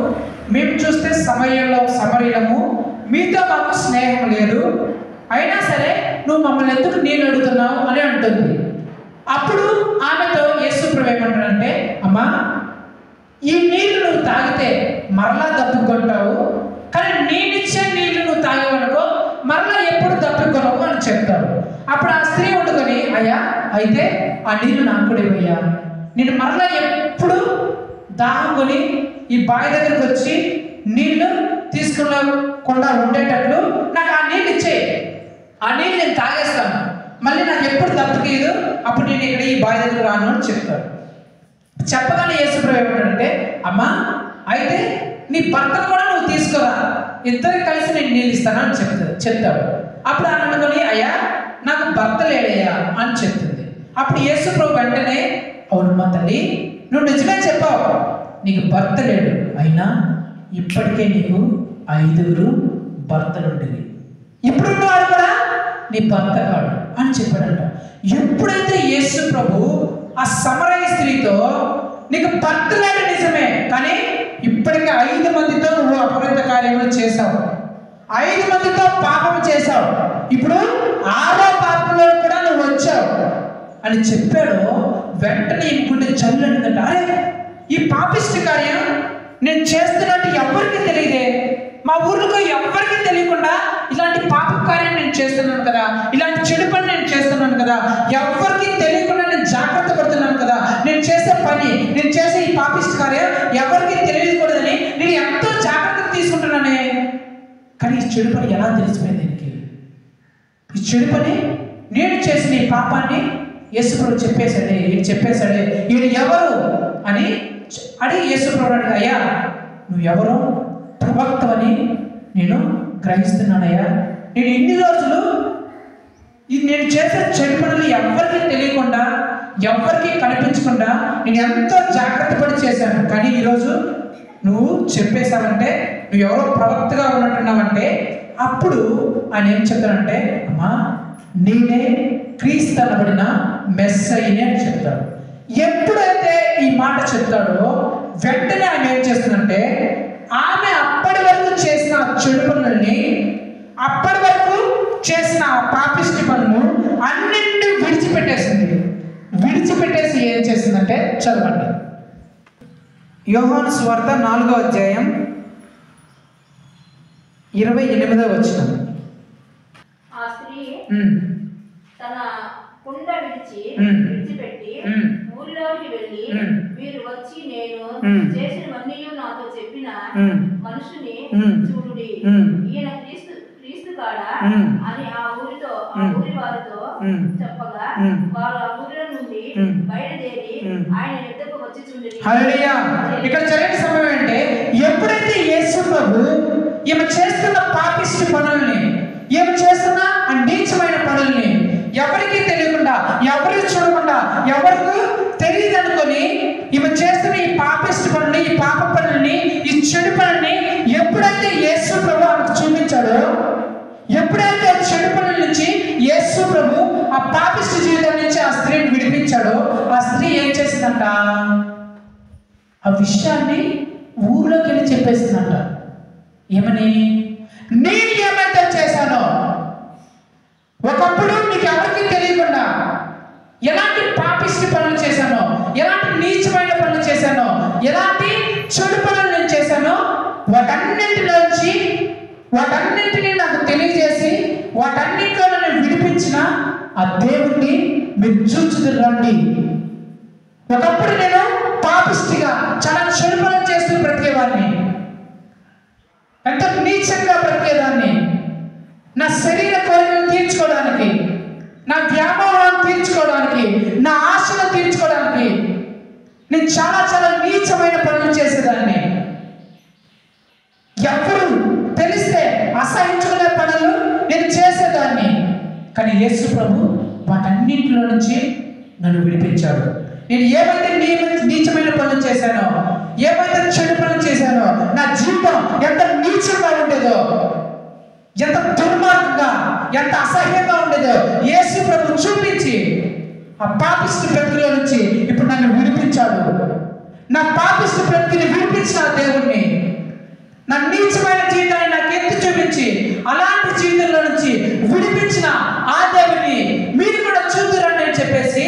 మేము చూస్తే సమరయులము, మీతో మాకు స్నేహం లేదు, అయినా సరే నువ్వు మమ్మల్ని ఎందుకు నీళ్ళు అడుగుతున్నావు అని అంటుంది. అప్పుడు ఆమెతో యేసు ప్రభు ఏమంటాడంటే, అమ్మా ఈ నీళ్లు నువ్వు తాగితే మరలా దప్పుకుంటావు, కానీ నేనిచ్చే నీళ్లు నువ్వు తాగవనుకో మరలా ఎప్పుడు దప్పుకొనవు అని చెప్తాడు. అప్పుడు ఆ స్త్రీ వండుకొని, అయ్యా అయితే ఆ నీళ్లు నాకు కూడా ఇవ్వయ్యా, నేను మరలా ఎప్పుడు దాహం కొని ఈ బావి దగ్గరికి వచ్చి నీళ్లు తీసుకునకుండా ఉండేటట్లు నాకు ఆ నీళ్ళు ఇచ్చేయి, ఆ నీళ్ళు నేను తాగేస్తాను, మళ్ళీ నాకు ఎప్పుడు దప్పుకీదు, అప్పుడు నేను ఇక్కడ ఈ బావి దగ్గర రాను అని చెప్తాడు. చెప్పగానే యేసు ప్రభు ఏమంటాడంటే, అమ్మా అయితే నీ భర్తను కూడా నువ్వు తీసుకురా, ఇద్దరికి కలిసి నేను నీళ్ళు ఇస్తాను అని చెప్తాడు. అప్పుడు ఆమె అనుకొని, అయ్యా నాకు భర్త లేడయ్యా అని చెప్తుంది. అప్పుడు యేసు ప్రభు వెంటనే, అవునమ్మా తల్లి, నువ్వు నిజమే చెప్పావు, నీకు భర్త లేడు, అయినా ఇప్పటికే నీకు 5 భర్తలు ఉండేది, ఇప్పుడు వాడు కూడా నీ భర్త కాడు అని చెప్పాడంట. ఎప్పుడైతే యేసు ప్రభు ఆ సమరయ స్త్రీతో, నీకు భర్త లేడు నిజమే, కానీ ఇప్పటికే 5 మందితో నువ్వు అపవిత్ర కార్యములు చేశావు, 5 మందితో పాపం చేశావు, ఇప్పుడు 6వ పాపంలో కూడా నువ్వు వచ్చావు అని చెప్పాడు. వెంటనే ఇంకుంటే జల్లు అనిందంట, అరే ఈ పాపిష్టి కార్యం నేను చేస్తున్నట్టు ఎవరికి తెలియదే, మా ఊర్లో ఎవరికి తెలియకుండా ఇలాంటి పాప కార్యం నేను చేస్తున్నాను కదా, ఇలాంటి చెడు పని నేను చేస్తున్నాను కదా, ఎవరికి తెలియకుండా నేను జాగ్రత్త పడుతున్నాను కదా, నేను చేసే పని, నేను చేసే ఈ పాపిష్టి కార్యం ఎవరికి తెలియకూడదని నేను ఎంతో జాగ్రత్త తీసుకుంటున్నానే, కానీ ఈ చెడు పని ఎలా తెలిసిపోయింది దీనికి? ఈ చెడు పని నేను చేసిన ఈ పాపాన్ని యేసు ప్రభు చెప్పేశాడే, ఈయన ఎవరు అని అడిగి యేసు ప్రభు అడిగి, అయ్యా నువ్వు ఎవరో ప్రవక్తవని నేను గ్రహిస్తున్నానయ్యా, నేను ఇన్ని రోజులు నేను చేసే చెడు పనులు ఎవరికి తెలియకుండా ఎవరికి కనిపించకుండా నేను ఎంతో జాగ్రత్త పడి చేశాను, కానీ ఈరోజు నువ్వు చెప్పేశావంటే నువ్వు ఎవరో ప్రవక్తగా ఉన్నట్టున్నావంటే, అప్పుడు ఆయన ఏం చెప్తానంటే, అమ్మా నేనే క్రీస్తు అనబడిన మెస్సయ్యనే అని చెప్తాడు. ఎప్పుడైతే ఈ మాట చెప్తాడో వెంటనే ఆమె ఏం చేస్తుందంటే, ఆమె అప్పటి వరకు చేసిన చెడు పనులని, అప్పటి వరకు చేసిన పాపిష్టి పనులు అన్నింటినీ విడిచిపెట్టేసింది. విడిచిపెట్టేసి ఏం చేసిందంటే, చదవండి యోహాను సువార్త 4వ అధ్యాయం 28వ వచనం. ఆ స్త్రీ తన కుండ విడిచిపెట్టి ఊరిలోకి వెళ్ళి, మీరు వచ్చి నేను చేసినవన్నీ నాతో చెప్పిన మనుషుని చూడుడి, ఈయన క్రీస్తు కాడా అని ఆ ఊరి వారితో చెప్పగా, వారు ఆ ఊరిలో నుండి బయలుదేరి ఆయన ఎద్దకు వచ్చి చూడండి. హల్లెలూయా. ఇక్కడ జరిగిన సమయం అంటే, ఎప్పుడైతే యేసు ప్రభు ఈమె చేస్తున్న పాపిష్టి పనుల్ని, ఈమె చేస్తున్న ఆ నీచమైన పనుల్ని ఎవరికి తెలియకుండా, ఎవరికి చూడకుండా, ఎవరికి తెలియదు అనుకొని ఈమె చేస్తున్న ఈ పాపిష్టి పనుల్ని, ఈ పాప పనుల్ని, ఈ చెడు పనుల్ని ఎప్పుడైతే యేసు ప్రభు ఆమెకు చూపించాడో, ఎప్పుడైతే చెడు పనుల నుంచి యేసు ప్రభు ఆ పాపిష్టి జీవితం నుంచి ఆ స్త్రీని విడిపించాడో, ఆ స్త్రీ ఏం చేసిందంట, ఆ విషయాన్ని ఊర్లోకి వెళ్ళి చెప్పేసిందంట. ఏమని? నేను ఏమైతే చేశానో, ఒకప్పుడు మీకు ఎవరికి తెలియకుండా ఎలాంటి పాపిష్టి పనులు చేశానో, ఎలాంటి నీచమైన పనులు చేశానో, ఎలాంటి చెడు పనులు నేను చేశానో, వాటన్నింటినీ నాకు తెలియజేసి వాటన్నింటిలో నన్ను విడిపించిన ఆ దేవుణ్ణి మీరు చూచుదురు రండి. ఒకప్పుడు నేను పాపిష్టిగా చాలా చెడు పనులు చేస్తూ బ్రతికేవాడిని, ఎంత నీచంగా బ్రతికేదాన్ని, నా శరీర కోరికలు తీర్చుకోవడానికి, నా వ్యామోహాలను తీర్చుకోవడానికి, నా ఆశలు తీర్చుకోవడానికి నేను చాలా చాలా నీచమైన పనులు చేసేదాన్ని. ఎవరు తెలిస్తే అసహించుకునే పనులు నేను చేసేదాన్ని. కానీ యేసు ప్రభు వాటన్నింటిలో నుంచి నన్ను విడిపించాడు. నేను ఏమైతే నీచమైన పనులు చేశానో, ఏమైతే చెడు పనులు చేశానో, నా జీవితం ఎంత నీచంగా ఉండేదో, ఎంత దుర్మార్గంగా, ఎంత అసహ్యంగా ఉండేదో యేసు ప్రభు చూపించి ఆ పాపిష్టి బ్రతుకులో నుంచి ఇప్పుడు నన్ను విడిపించాడు. నా పాపిష్టి బ్రతుకుని విడిపించిన దేవుణ్ణి, నా నీచమైన జీవితాన్ని నాకు ఎత్తి చూపించి అలాంటి జీవితంలో నుంచి విడిపించిన ఆ దేవుని మీరు కూడా చూద్దురండి అని చెప్పేసి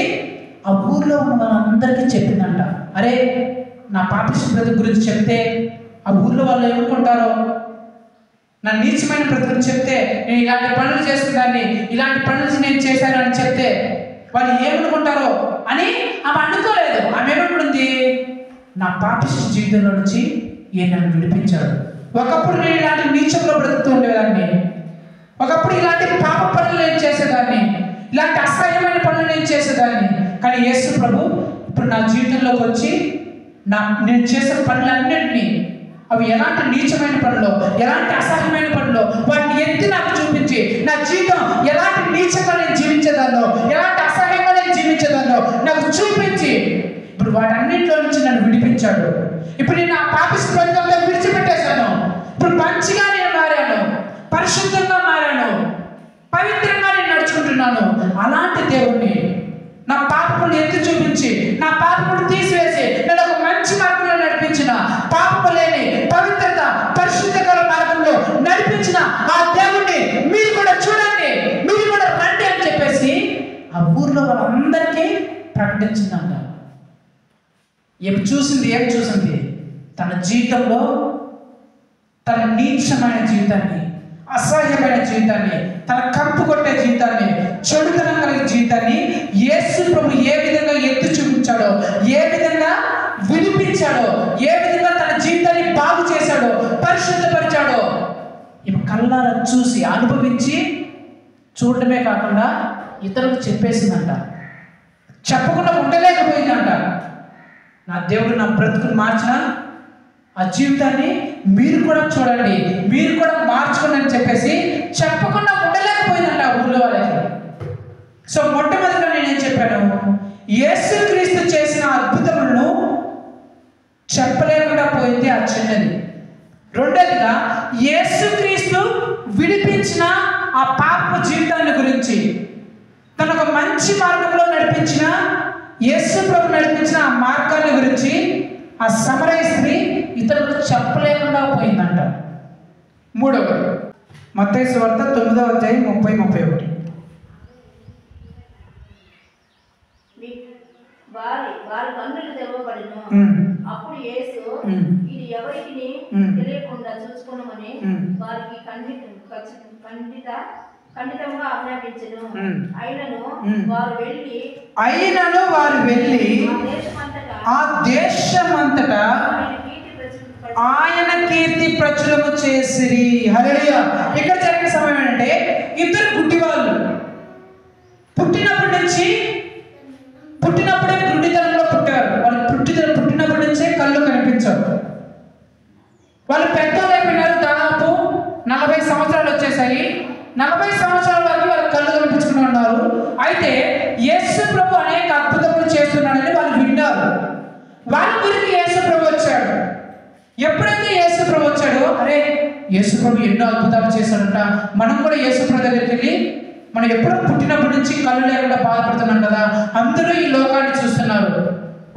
ఆ ఊర్లో ఉన్న వాళ్ళందరికీ చెప్పిందంట. అరే, నా పాపిష్టి బ్రతుకు గురించి చెప్తే ఆ ఊర్లో వాళ్ళు ఏమనుకుంటారో, నా నీచమైన బ్రతుకుని చెప్తే, నేను ఇలాంటి పనులు చేస్తున్నాన్ని, ఇలాంటి పనులు నేను చేశాను అని చెప్తే వాళ్ళు ఏమనుకుంటారో అని ఆమె అనుకోలేదు. ఆమె ఏమనుకుంటుంది, నా పాపిష్టి జీవితంలో నుంచి ఈయన నన్ను విడిపించాడు. ఒకప్పుడు నేను ఇలాంటి నీచంలో బ్రతుకుతూ ఉండేదాన్ని, ఒకప్పుడు ఇలాంటి పాప పనులు నేను చేసేదాన్ని, ఇలాంటి అసహ్యమైన పనులు నేను చేసేదాన్ని. కానీ యేసు ప్రభు ఇప్పుడు నా జీవితంలోకి వచ్చి నేను చేసే పనులన్నింటినీ, అవి ఎలాంటి నీచమైన పనులు, ఎలాంటి అసహ్యమైన పనులు, వాటిని ఎత్తి నాకు చూపించి నా జీవితం ఎలాంటి నీచంగా నేను జీవించేదాన్నో, ఎలాంటి అసహ్యంగా నేను జీవించేదాన్నో నాకు చూపించి ఇప్పుడు వాటన్నింటిలో నుంచి నన్ను విడిపించాడు. ఇప్పుడు నేను ఆ పాపిష్టి బ్రతుకంతా విడిచిపెట్టేశాను. ఇప్పుడు మంచిగా నేను మారాను, పరిశుద్ధంగా మారాను, పవిత్రంగా నేను నడుచుకుంటున్నాను. అలాంటి దేవుణ్ణి నా పాపములు ఎత్తి చూపించి, నా పాపములు తీసివేసి నేను ఒక మంచి మార్గంలో నడిపించిన, పాపము లేని పవిత్రత పరిశుద్ధకర మార్గంలో నడిపించిన ఆ దేవుణ్ణి మీరు కూడా చూడండి, మీరు కూడా రండి అని చెప్పేసి ఆ ఊర్లో వాళ్ళందరికీ ప్రకటించిందంట. ఏం చూసింది తన జీవితంలో తన నీచమైన జీవితాన్ని, అసహ్యమైన జీవితాన్ని, తన కంపు కొట్టే జీవితాన్ని, చెడుతనం కలిగే జీవితాన్ని యేసు ప్రభు ఏ విధంగా ఎత్తి చూపించాడో, ఏ విధంగా విడిపించాడో, ఏ విధంగా తన జీవితాన్ని బాగు చేశాడో, పరిశుద్ధపరిచాడో ఈమె కళ్ళారా చూసి అనుభవించి చూడటమే కాకుండా ఇతరులకు చెప్పేసిందంట. చెప్పకుండా ఉండలేకపోయిందంట. నా దేవుడు నా బ్రతుకుని మార్చిన ఆ జీవితాన్ని మీరు కూడా చూడండి, మీరు కూడా మార్చుకోండి అని చెప్పేసి చెప్పకుండా ఉండలేకపోయిందంట ఆ ఊళ్ళో వాళ్ళకి. సో మొట్టమొదటిగా నేనేం చెప్పాను, యేసుక్రీస్తు చేసిన అద్భుతములను చెప్పలేకుండా పోయింది ఆ చిన్నది. రెండోదిగా యేసుక్రీస్తు విడిపించిన ఆ పాప జీవితాన్ని గురించి, తన ఒక మంచి మార్గంలో నడిపించిన యేసు ప్రభు నడిపించిన ఆ మార్గాన్ని గురించి ఆ సమరయ స్త్రీ ఇతరులకు చెప్పలేకుండా పోయిందంట. మూడవది మత్తయి సువార్త 9వ అధ్యాయం 30-31. వారి కన్నులు తెరవబడిను. అప్పుడు యేసు ఇది ఎవరికి తెలియకుండా చూసుకున్నామని వారికి ఖండితంగా ఆజ్ఞాపించెను. అయినను వారు వెళ్ళి ఆ దేశమంతటా ఆయన కీర్తి ప్రచురము చేసిరి. హల్లెలూయా. ఇక్కడ జరిగిన సమయం ఏంటంటే, ఇద్దరు గుడ్డి వాళ్ళు పుట్టినప్పుడే గుడ్డితనంలో పుట్టారు. వాళ్ళు పుట్టినప్పటి నుంచే కళ్ళు కనిపించవు. వాళ్ళు పెద్దలు అయిపోయినారు. దాదాపు 40 సంవత్సరాలు వచ్చేసాయి. 40 సంవత్సరాల వరకు వాళ్ళు కళ్ళు కనిపించుకుని ఉన్నారు. అయితే యేసు ప్రభు అనేక అద్భుతములు చేస్తున్నాడని వాళ్ళు విన్నారు. వాళ్ళ గురించి యేసు ప్రభు వచ్చాడు. ఎప్పుడైతే యేసు ప్రభు వచ్చాడో, అరే యేసు ప్రభు ఎన్నో అద్భుతాలు చేశాడంట, మనం కూడా యేసు ప్రభు దగ్గరికి వెళ్ళి, మనం ఎప్పుడో పుట్టినప్పటి నుంచి కళ్ళు లేకుండా బాధపడుతున్నాం కదా, అందరూ ఈ లోకాన్ని చూస్తున్నారు.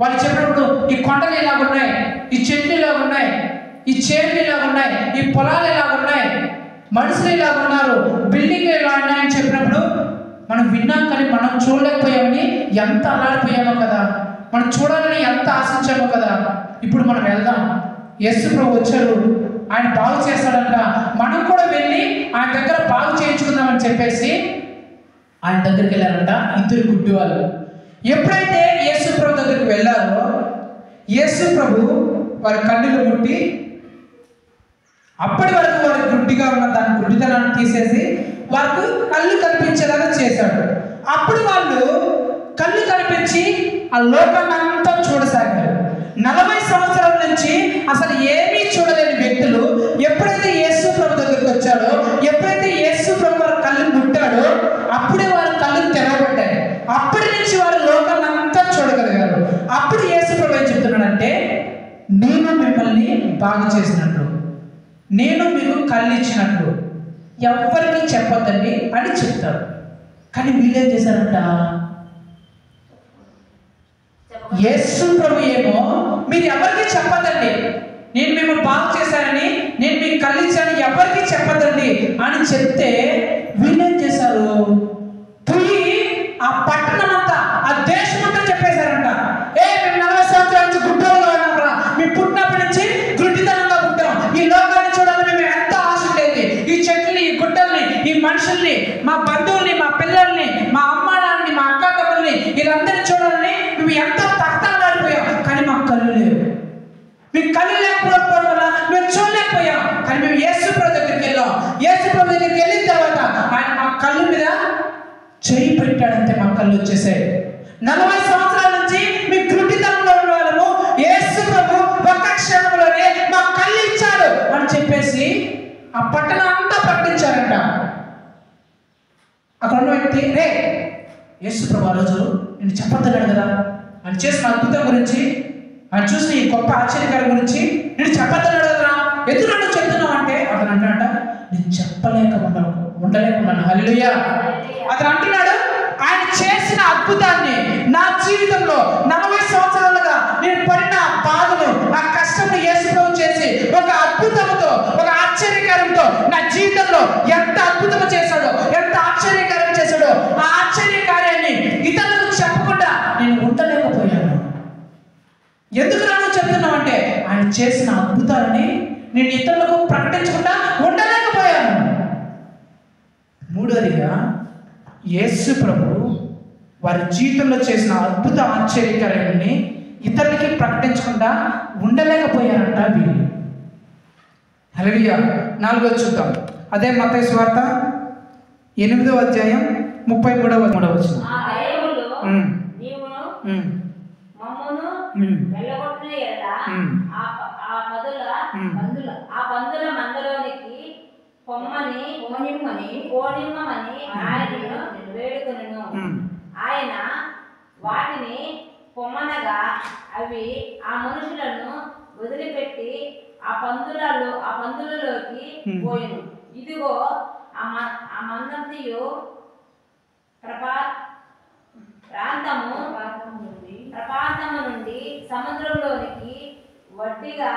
వాళ్ళు చెప్పినప్పుడు ఈ కొండలు ఇలాగున్నాయి, ఈ చెట్లు ఇలాగున్నాయి, ఈ చేతులు ఇలాగున్నాయి, ఈ పొలాలు ఇలాగున్నాయి, మనుషులు ఇలాగున్నారు, బిల్డింగ్లు ఇలా ఉన్నాయని చెప్పినప్పుడు మనం విన్నాం, కానీ మనం చూడలేకపోయామని ఎంత అల్లాడిపోయామో కదా, మనం చూడాలని ఎంత ఆశించామో కదా. ఇప్పుడు మనం వెళ్దాం, యేసు ప్రభు వచ్చాడు, ఆయన బాగు చేస్తాడంట, మనం కూడా వెళ్ళి ఆయన దగ్గర బాగు చేయించుకుందామని చెప్పేసి ఆయన దగ్గరికి వెళ్ళారంట ఇద్దరు గుడ్డి వాళ్ళు. ఎప్పుడైతే యేసు ప్రభు దగ్గరికి వెళ్ళారో, యేసు ప్రభు వారి కన్నులు ముట్టి అప్పటి వరకు వారు గుడ్డిగా ఉన్న దాని గుడ్డితనాన్ని తీసేసి వారికి కళ్ళు కనిపించేలాగా చేశాడు. అప్పుడు వాళ్ళు కళ్ళు కనిపించి ఆ లోకాన్ని అంతా చూడసాగారు. 40 సంవత్సరాల నుంచి అసలు ఏమీ చూడలేని వ్యక్తులు ఎప్పుడైతే యేసు ప్రభు దగ్గరికి వచ్చాడో, ఎప్పుడైతే యేసు ప్రభు వారి కళ్ళు ముట్టాడో అప్పుడే వారి కళ్ళు తెరవబడ్డాయి. అప్పటి నుంచి వారు లోకాన్ని అంతా చూడగలిగారు. అప్పుడు యేసు ప్రభు ఏం చెప్తున్నాడంటే, నేను మిమ్మల్ని బాగు చేసినట్లు, నేను మీకు కళ్ళు ఇచ్చినట్లు ఎవరికి చెప్పొద్దండి అని చెప్తారు. కానీ వీళ్ళేం చేశారంట, యేసు ప్రభు ఏమో మీరు ఎవరికి చెప్పదండి, నేను మిమ్మల్ని బాగు చేశానని, నేను మీకు కళ్ళు ఇచ్చాను, ఎవరికి చెప్పదండి అని చెప్తే వీళ్ళేం చేశారు, పోయి ఆ పట్టణం అంతా, ఆ దేశం అంతా చెప్పేశారంట. మేము 40 సంవత్సరాల నుంచి గుడ్డలుగా ఉన్నాం, మేము పుట్టినప్పటి నుంచి గుడ్డితనంగా పుట్టాం, ఈ లోకాన్ని చూడాలని మేము ఎంత ఆశ ఉండేది, ఈ చెట్లని, ఈ గుడ్డల్ని, ఈ మనుషుల్ని, మా బంధువుల్ని, మా పిల్లల్ని, మా అమ్మానాన్ని, మా అక్క తమ్ముల్ని, వీళ్ళందరినీ చూడాలని మేము ఎంతో తహతహలాడిపోయాం. కానీ మాకు కళ్ళు లేవు. మీకు కళ్ళు లేకపోవడం వల్ల మేము చూడలేకపోయాం. కానీ మేము యేసు ప్రభు దగ్గరికి వెళ్ళాం. యేసు ప్రభు దగ్గరికి వెళ్ళిన తర్వాత ఆయన మా కళ్ళు మీద చేయి పెట్టాడంటే మా కళ్ళు వచ్చేసాయి. 40 సంవత్సరాల నుంచి మీ గుడ్డితనంలో ఉన్న వాళ్ళము యేసు ప్రభు ఒక్క క్షణంలోనే మా కళ్ళు ఇచ్చాడు అని చెప్పేసి ఆ పట్టణం అంతా ప్రకటించారంట. అక్కడ ఉన్న వ్యక్తి, రే యేసు ప్రభు ఆ రోజు నేను చెప్పొద్దన్నాడు కదా, ఆయన చేసిన అద్భుతం గురించి, ఆయన చూసిన ఈ గొప్ప ఆశ్చర్యకారం గురించి నేను చెప్పొద్దన్నాడు కదా, ఎందుకు నన్ను చెప్తున్నావు అంటే అతను అంటాడంట, నేను ఉండలేకున్నాను. హల్లెలూయా. అతను అంటున్నాడు, ఆయన చేసిన అద్భుతాన్ని నా జీవితంలో 40 సంవత్సరాలుగా నేను పడిన బాధను, ఆ కష్టంను యేసు ప్రభు చేసి ఒక అద్భుతంతో, ఒక ఆశ్చర్యకారంతో నా జీవితంలో ఎంత అద్భుతం చేశాడో, ఎంత ఆశ్చర్యకారం చేశాడో, ఆ ఆశ్చర్యకార్యాన్ని ఇతరులకు చెప్పకుండా నేను ఉండలేకపోయాను. ఎందుకు నన్ను చెప్తున్నావు అంటే ఆయన చేసిన అద్భుతాలని నేను ఇతరులకు ప్రకటించకుండా ఉండలేకపోయాను. మూడోదిగా యేసు ప్రభు వారి జీవితంలో చేసిన అద్భుత ఆశ్చర్యకార్యాన్ని ఇతరులకి ప్రకటించకుండా ఉండలేకపోయారంట వీళ్ళు. హల్లెలూయా. 4వ చూద్దాం. అదే మత్తయి సువార్త 8వ అధ్యాయం 33వ వచనం. పొమ్మని ఓనిమ్మని ఆయనను వేడుకొనెను. ఆయన వాటిని పొమ్మనగా అవి ఆ మనుషులను వదిలిపెట్టి ఆ పందులలోకి పోయెను. ఇదిగో ఆ మందంతియు ప్రాంతము నుండి సముద్రంలోనికి వడిగా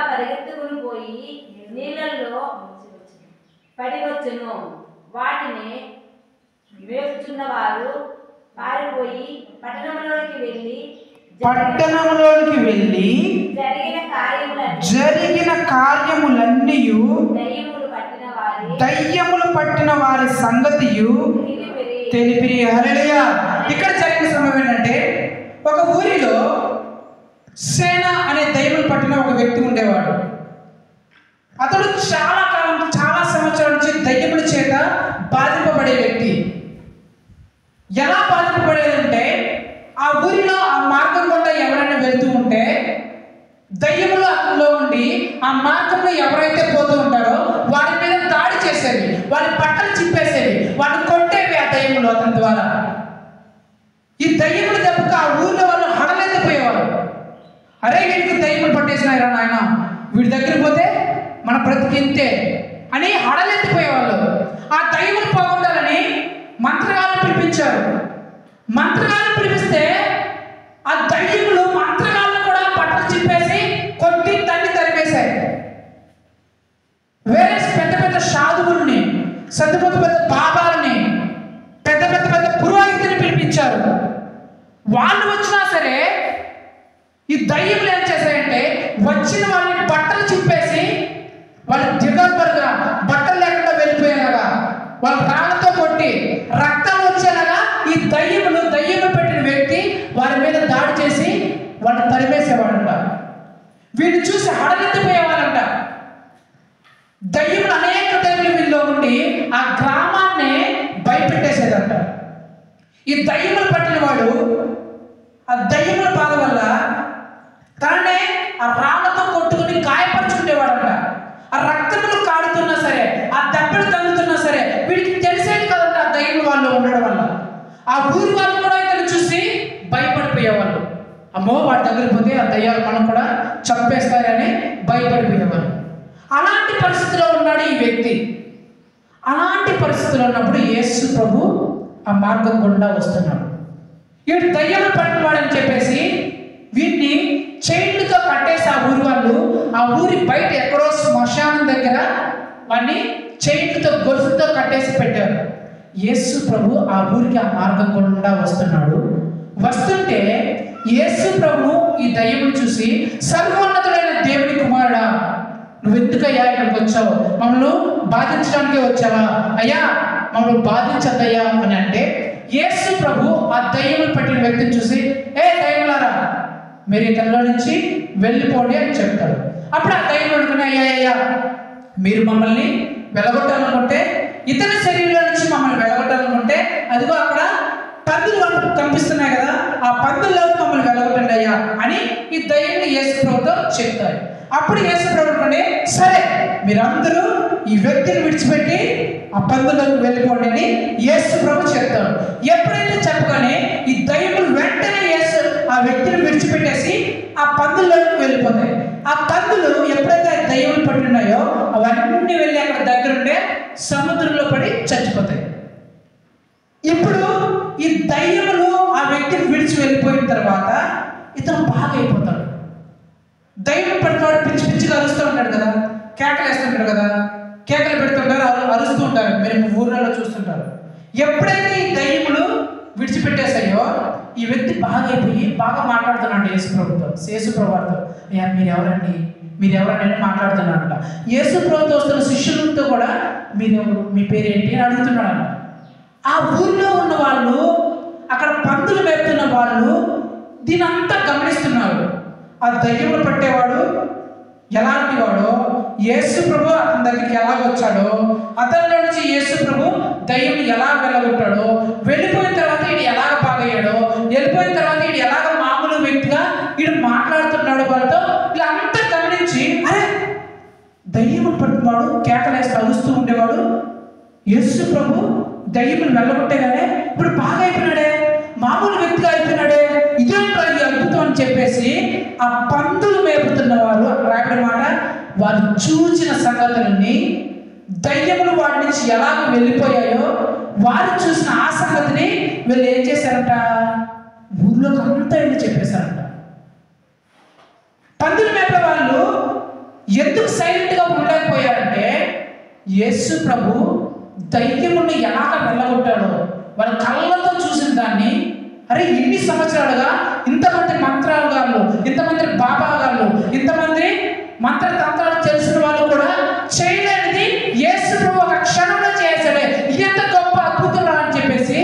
పరిగెత్తుకుని పోయి నీళ్ళల్లో పడివచ్చును. వాటిని వేస్తున్న వారు పారిపోయి పట్టణంలోకి వెళ్ళి జరిగిన కార్యములన్నీ దయ్యములు పట్టిన వారి సంగతియు తెలిపిరి. హల్లెలూయా. ఇక్కడ జరిగిన సంభవం ఏంటంటే, ఒక ఊరిలో సేన అనే దయ్యములు పట్టిన ఒక వ్యక్తి ఉండేవాడు. అతడు చాలా సంవత్సరాల నుంచి దయ్యముల చేత బాధింపబడే వ్యక్తి. ఎలా బాధింపబడేదంటే, ఆ ఊరిలో ఆ మార్గం గుండా ఎవరైనా వెళ్తూ ఉంటే దయ్యములు అతనిలో ఉండి ఆ మార్గంలో ఎవరైతే పోతూ ఉంటారో వారి మీద దాడి చేసేవి, వారి బట్టలు చింపేసేవి, వారిని కొట్టేవి ఆ దయ్యములు అతని ద్వారా. ఈ దయ్యముల దెబ్బకు ఆ ఊరిలో వాళ్ళు హడలెత్తిపోయేవారు. అరే వీడికి దయ్యములు పట్టేసినాయిరా నాయన, వీడి దగ్గర పోతే మన బ్రతికింతే అని హడలెత్తిపోయేవాళ్ళు. ఆ దయ్యములు పోగొట్టాలని మంత్రగాలను పిలిపించారు. మంత్రగాలను పిలిపిస్తే ఆ దయ్యములు మంత్రగాలను కూడా బట్టలు చింపేసి కొట్టి తన్ని తరిమేశాయి. వేరే పెద్ద పెద్ద సాధువుల్ని, పెద్ద బాబాలని, పెద్ద పురోహితుని పిలిపించారు. వాళ్ళు వచ్చినా సరే ఈ దయ్యములు ఏం చేశాయంటే, వచ్చిన వాళ్ళని బట్టలు చింపేసి వాళ్ళు దిగంబరుగా బట్టలు లేకుండా వెళ్ళిపోయేలాగా, వాళ్ళ రాళ్ళతో కొట్టి రక్తం వచ్చేలాగా ఈ దయ్యములు పెట్టిన వ్యక్తి వారి మీద దాడి చేసి వాళ్ళని తరిమేసేవాడంట. వీడిని చూసి హడలెత్తిపోయేవాళ్ళంట. దయ్యములు అనేక దయ్యములు వీళ్ళలో ఉండి ఆ గ్రామాన్ని భయపెట్టేసేదంట. ఈ దయ్యములు పట్టిన వాడు ఆ దయ్యముల బాధ వల్ల తననే ఆ రాళ్ళతో కొట్టుకుని గాయపరుచుకునేవాడంట. ఆ రక్తములు కాడుతున్నా సరే, ఆ దెబ్బలు తగ్గుతున్నా సరే వీడికి తెలిసేది కదంట ఆ దయ్యములు వాళ్ళు ఉండడం వల్ల. ఆ ఊరి వాళ్ళు కూడా ఇతను చూసి భయపడిపోయేవాళ్ళు. అమ్మో వాడి దగ్గర పోతే ఆ దయ్యాలు మనం కూడా చంపేస్తారని భయపడిపోయేవాళ్ళు. అలాంటి పరిస్థితిలో ఉన్నాడు ఈ వ్యక్తి. అలాంటి పరిస్థితిలో ఉన్నప్పుడు యేసు ప్రభు ఆ మార్గం గుండా వస్తున్నాడు. వీడు దయ్యాలు పట్టినవాడని చెప్పేసి వీడిని చైన్లతో కట్టేసి ఆ ఊరి వాళ్ళు ఆ ఊరి బయట ఎక్కడో శ్మశానం దగ్గర వాడిని చైన్లతో గొలుసుతో కట్టేసి పెట్టారు. యేసు ప్రభు ఆ ఊరికి ఆ మార్గం గుండా వస్తున్నాడు. వస్తుంటే యేసు ప్రభు ఈ దయ్యమును చూసి, సర్వోన్నతుడైన దేవుని కుమారుడా, నువ్వు ఎందుకయ్యా ఇక్కడికి వచ్చావు? మమ్మల్ని బాధించడానికే వచ్చావా? అయ్యా మమ్మల్ని బాధించద్దయ్యా అని అంటే యేసు ప్రభు ఆ దయ్యములు పట్టిన వ్యక్తిని చూసి, ఏ దయ్యములారా మీరు ఇతనిలో నుంచి వెళ్ళిపోండి అని చెప్తాడు. అప్పుడు ఆ దయ్యం అనుకుని, అయ్యా మీరు మమ్మల్ని వెలగొట్టాలనుకుంటే, ఇతని శరీరంలో నుంచి మమ్మల్ని వెలగొట్టాలనుకుంటే అదిగో అక్కడ పందులు కనిపిస్తున్నాయి కదా, ఆ పందుల్లో మమ్మల్ని వెలగొట్టండి అయ్యా అని ఈ దయ్యం యేసు ప్రభుతో చెప్తారు. అప్పుడు యేసు ప్రభు అనుకోండి, సరే మీరందరూ ఈ వ్యక్తిని విడిచిపెట్టి ఆ పందులకు వెళ్ళిపోండి అని యేసు ప్రభు చెప్తాడు. ఎప్పుడైతే చెప్పగానే ఈ దయ్యములు వెంటనే యేసు ఆ వ్యక్తిని విడిచిపెట్టేసి ఆ పందుల్లోకి వెళ్ళిపోతాయి. ఆ పందులు ఎప్పుడైతే ఆ దయ్యములు పట్టున్నాయో అవన్నీ వెళ్ళి అక్కడ దగ్గరుండే సముద్రంలో పడి చచ్చిపోతాయి. ఇప్పుడు ఈ దయ్యములు ఆ వ్యక్తిని విడిచి వెళ్ళిపోయిన తర్వాత ఇతను బాగా అయిపోతాడు. దయ్యం పట్టినవాడు పిచ్చి పిచ్చిగా అరుస్తూ ఉంటాడు కదా, కేకలు వేస్తుంటాడు కదా, కేకలు పెడుతుంటారు, అరుస్తూ ఉంటారు. మీరు ఊర్లలో చూస్తుంటారు. ఎప్పుడైతే ఈ దయ్యములు విడిచిపెట్టేసాయో ఈ వ్యక్తి బాగా అయిపోయి బాగా మాట్లాడుతున్నాడు యేసు ప్రభుతో. అయ్యా మీరెవరండి అని మాట్లాడుతున్నాడు. యేసు ప్రభుతో వస్తున్న శిష్యులతో కూడా మీరెవరు, మీ పేరేంటి అని అడుగుతున్నాడు. ఆ ఊరిలో ఉన్న వాళ్ళు, అక్కడ పందులు మేపుతున్న వాళ్ళు దీని అంతా గమనిస్తున్నారు. ఆ దయ్యములు పట్టేవాడు ఎలాంటి వాడో, యేసు ప్రభు అతని దగ్గరికి ఎలా వచ్చాడో, అతనిలో నుంచి యేసు ప్రభు దయ్యం ఎలా వెళ్ళగొట్టాడో, వెళ్ళిపోయిన తర్వాత వీడు ఎలాగ బాగయ్యాడో, వెళ్ళిపోయిన తర్వాత వీడు ఎలాగ మామూలు వ్యక్తిగా వీడు మాట్లాడుతున్నాడు వాళ్ళతో, ఇలా అంతా గమనించి, అరే దయ్యములు పట్టినవాడు కేకలేసి అరుస్తూ ఉండేవాడు యేసు ప్రభు దయ్యములు వెళ్ళగొట్టేగానే ఇప్పుడు బాగా అయిపోయినాడే, మామూలు వ్యక్తిగా అయిపోయినాడే, ఇదేంటో ఇది అద్భుతం అని చెప్పేసి ఆ పందులు మేపుతున్న వారు అక్కడ మాట వారు చూసిన సంగతులన్నీ, దయ్యములు వాడి నుంచి ఎలా వెళ్ళిపోయాయో వారు చూసిన ఆ సంగతిని వీళ్ళు ఏం చేశారంట, ఊళ్ళోకి అంతా వెళ్ళి చెప్పేశారంట. పందులు మేపే వాళ్ళు ఎందుకు సైలెంట్గా ఉండలేకపోయారంటే యేసు ప్రభు దయ్యముని ఎలాగ వెళ్ళగొట్టాడో వాళ్ళ కళ్ళతో చూసిన దాన్ని, అరే ఇన్ని సంవత్సరాలుగా ఇంతమంది మంత్రాలుగాళ్ళు, ఇంతమంది బాబాగాళ్ళు, ఇంతమంది మంత్రతంత్రాలు తెలిసిన వాళ్ళు కూడా చేయలేనిది యేసు ప్రభు ఒక క్షణంలో చేశాడే, ఎంత గొప్ప అద్భుతం అని చెప్పేసి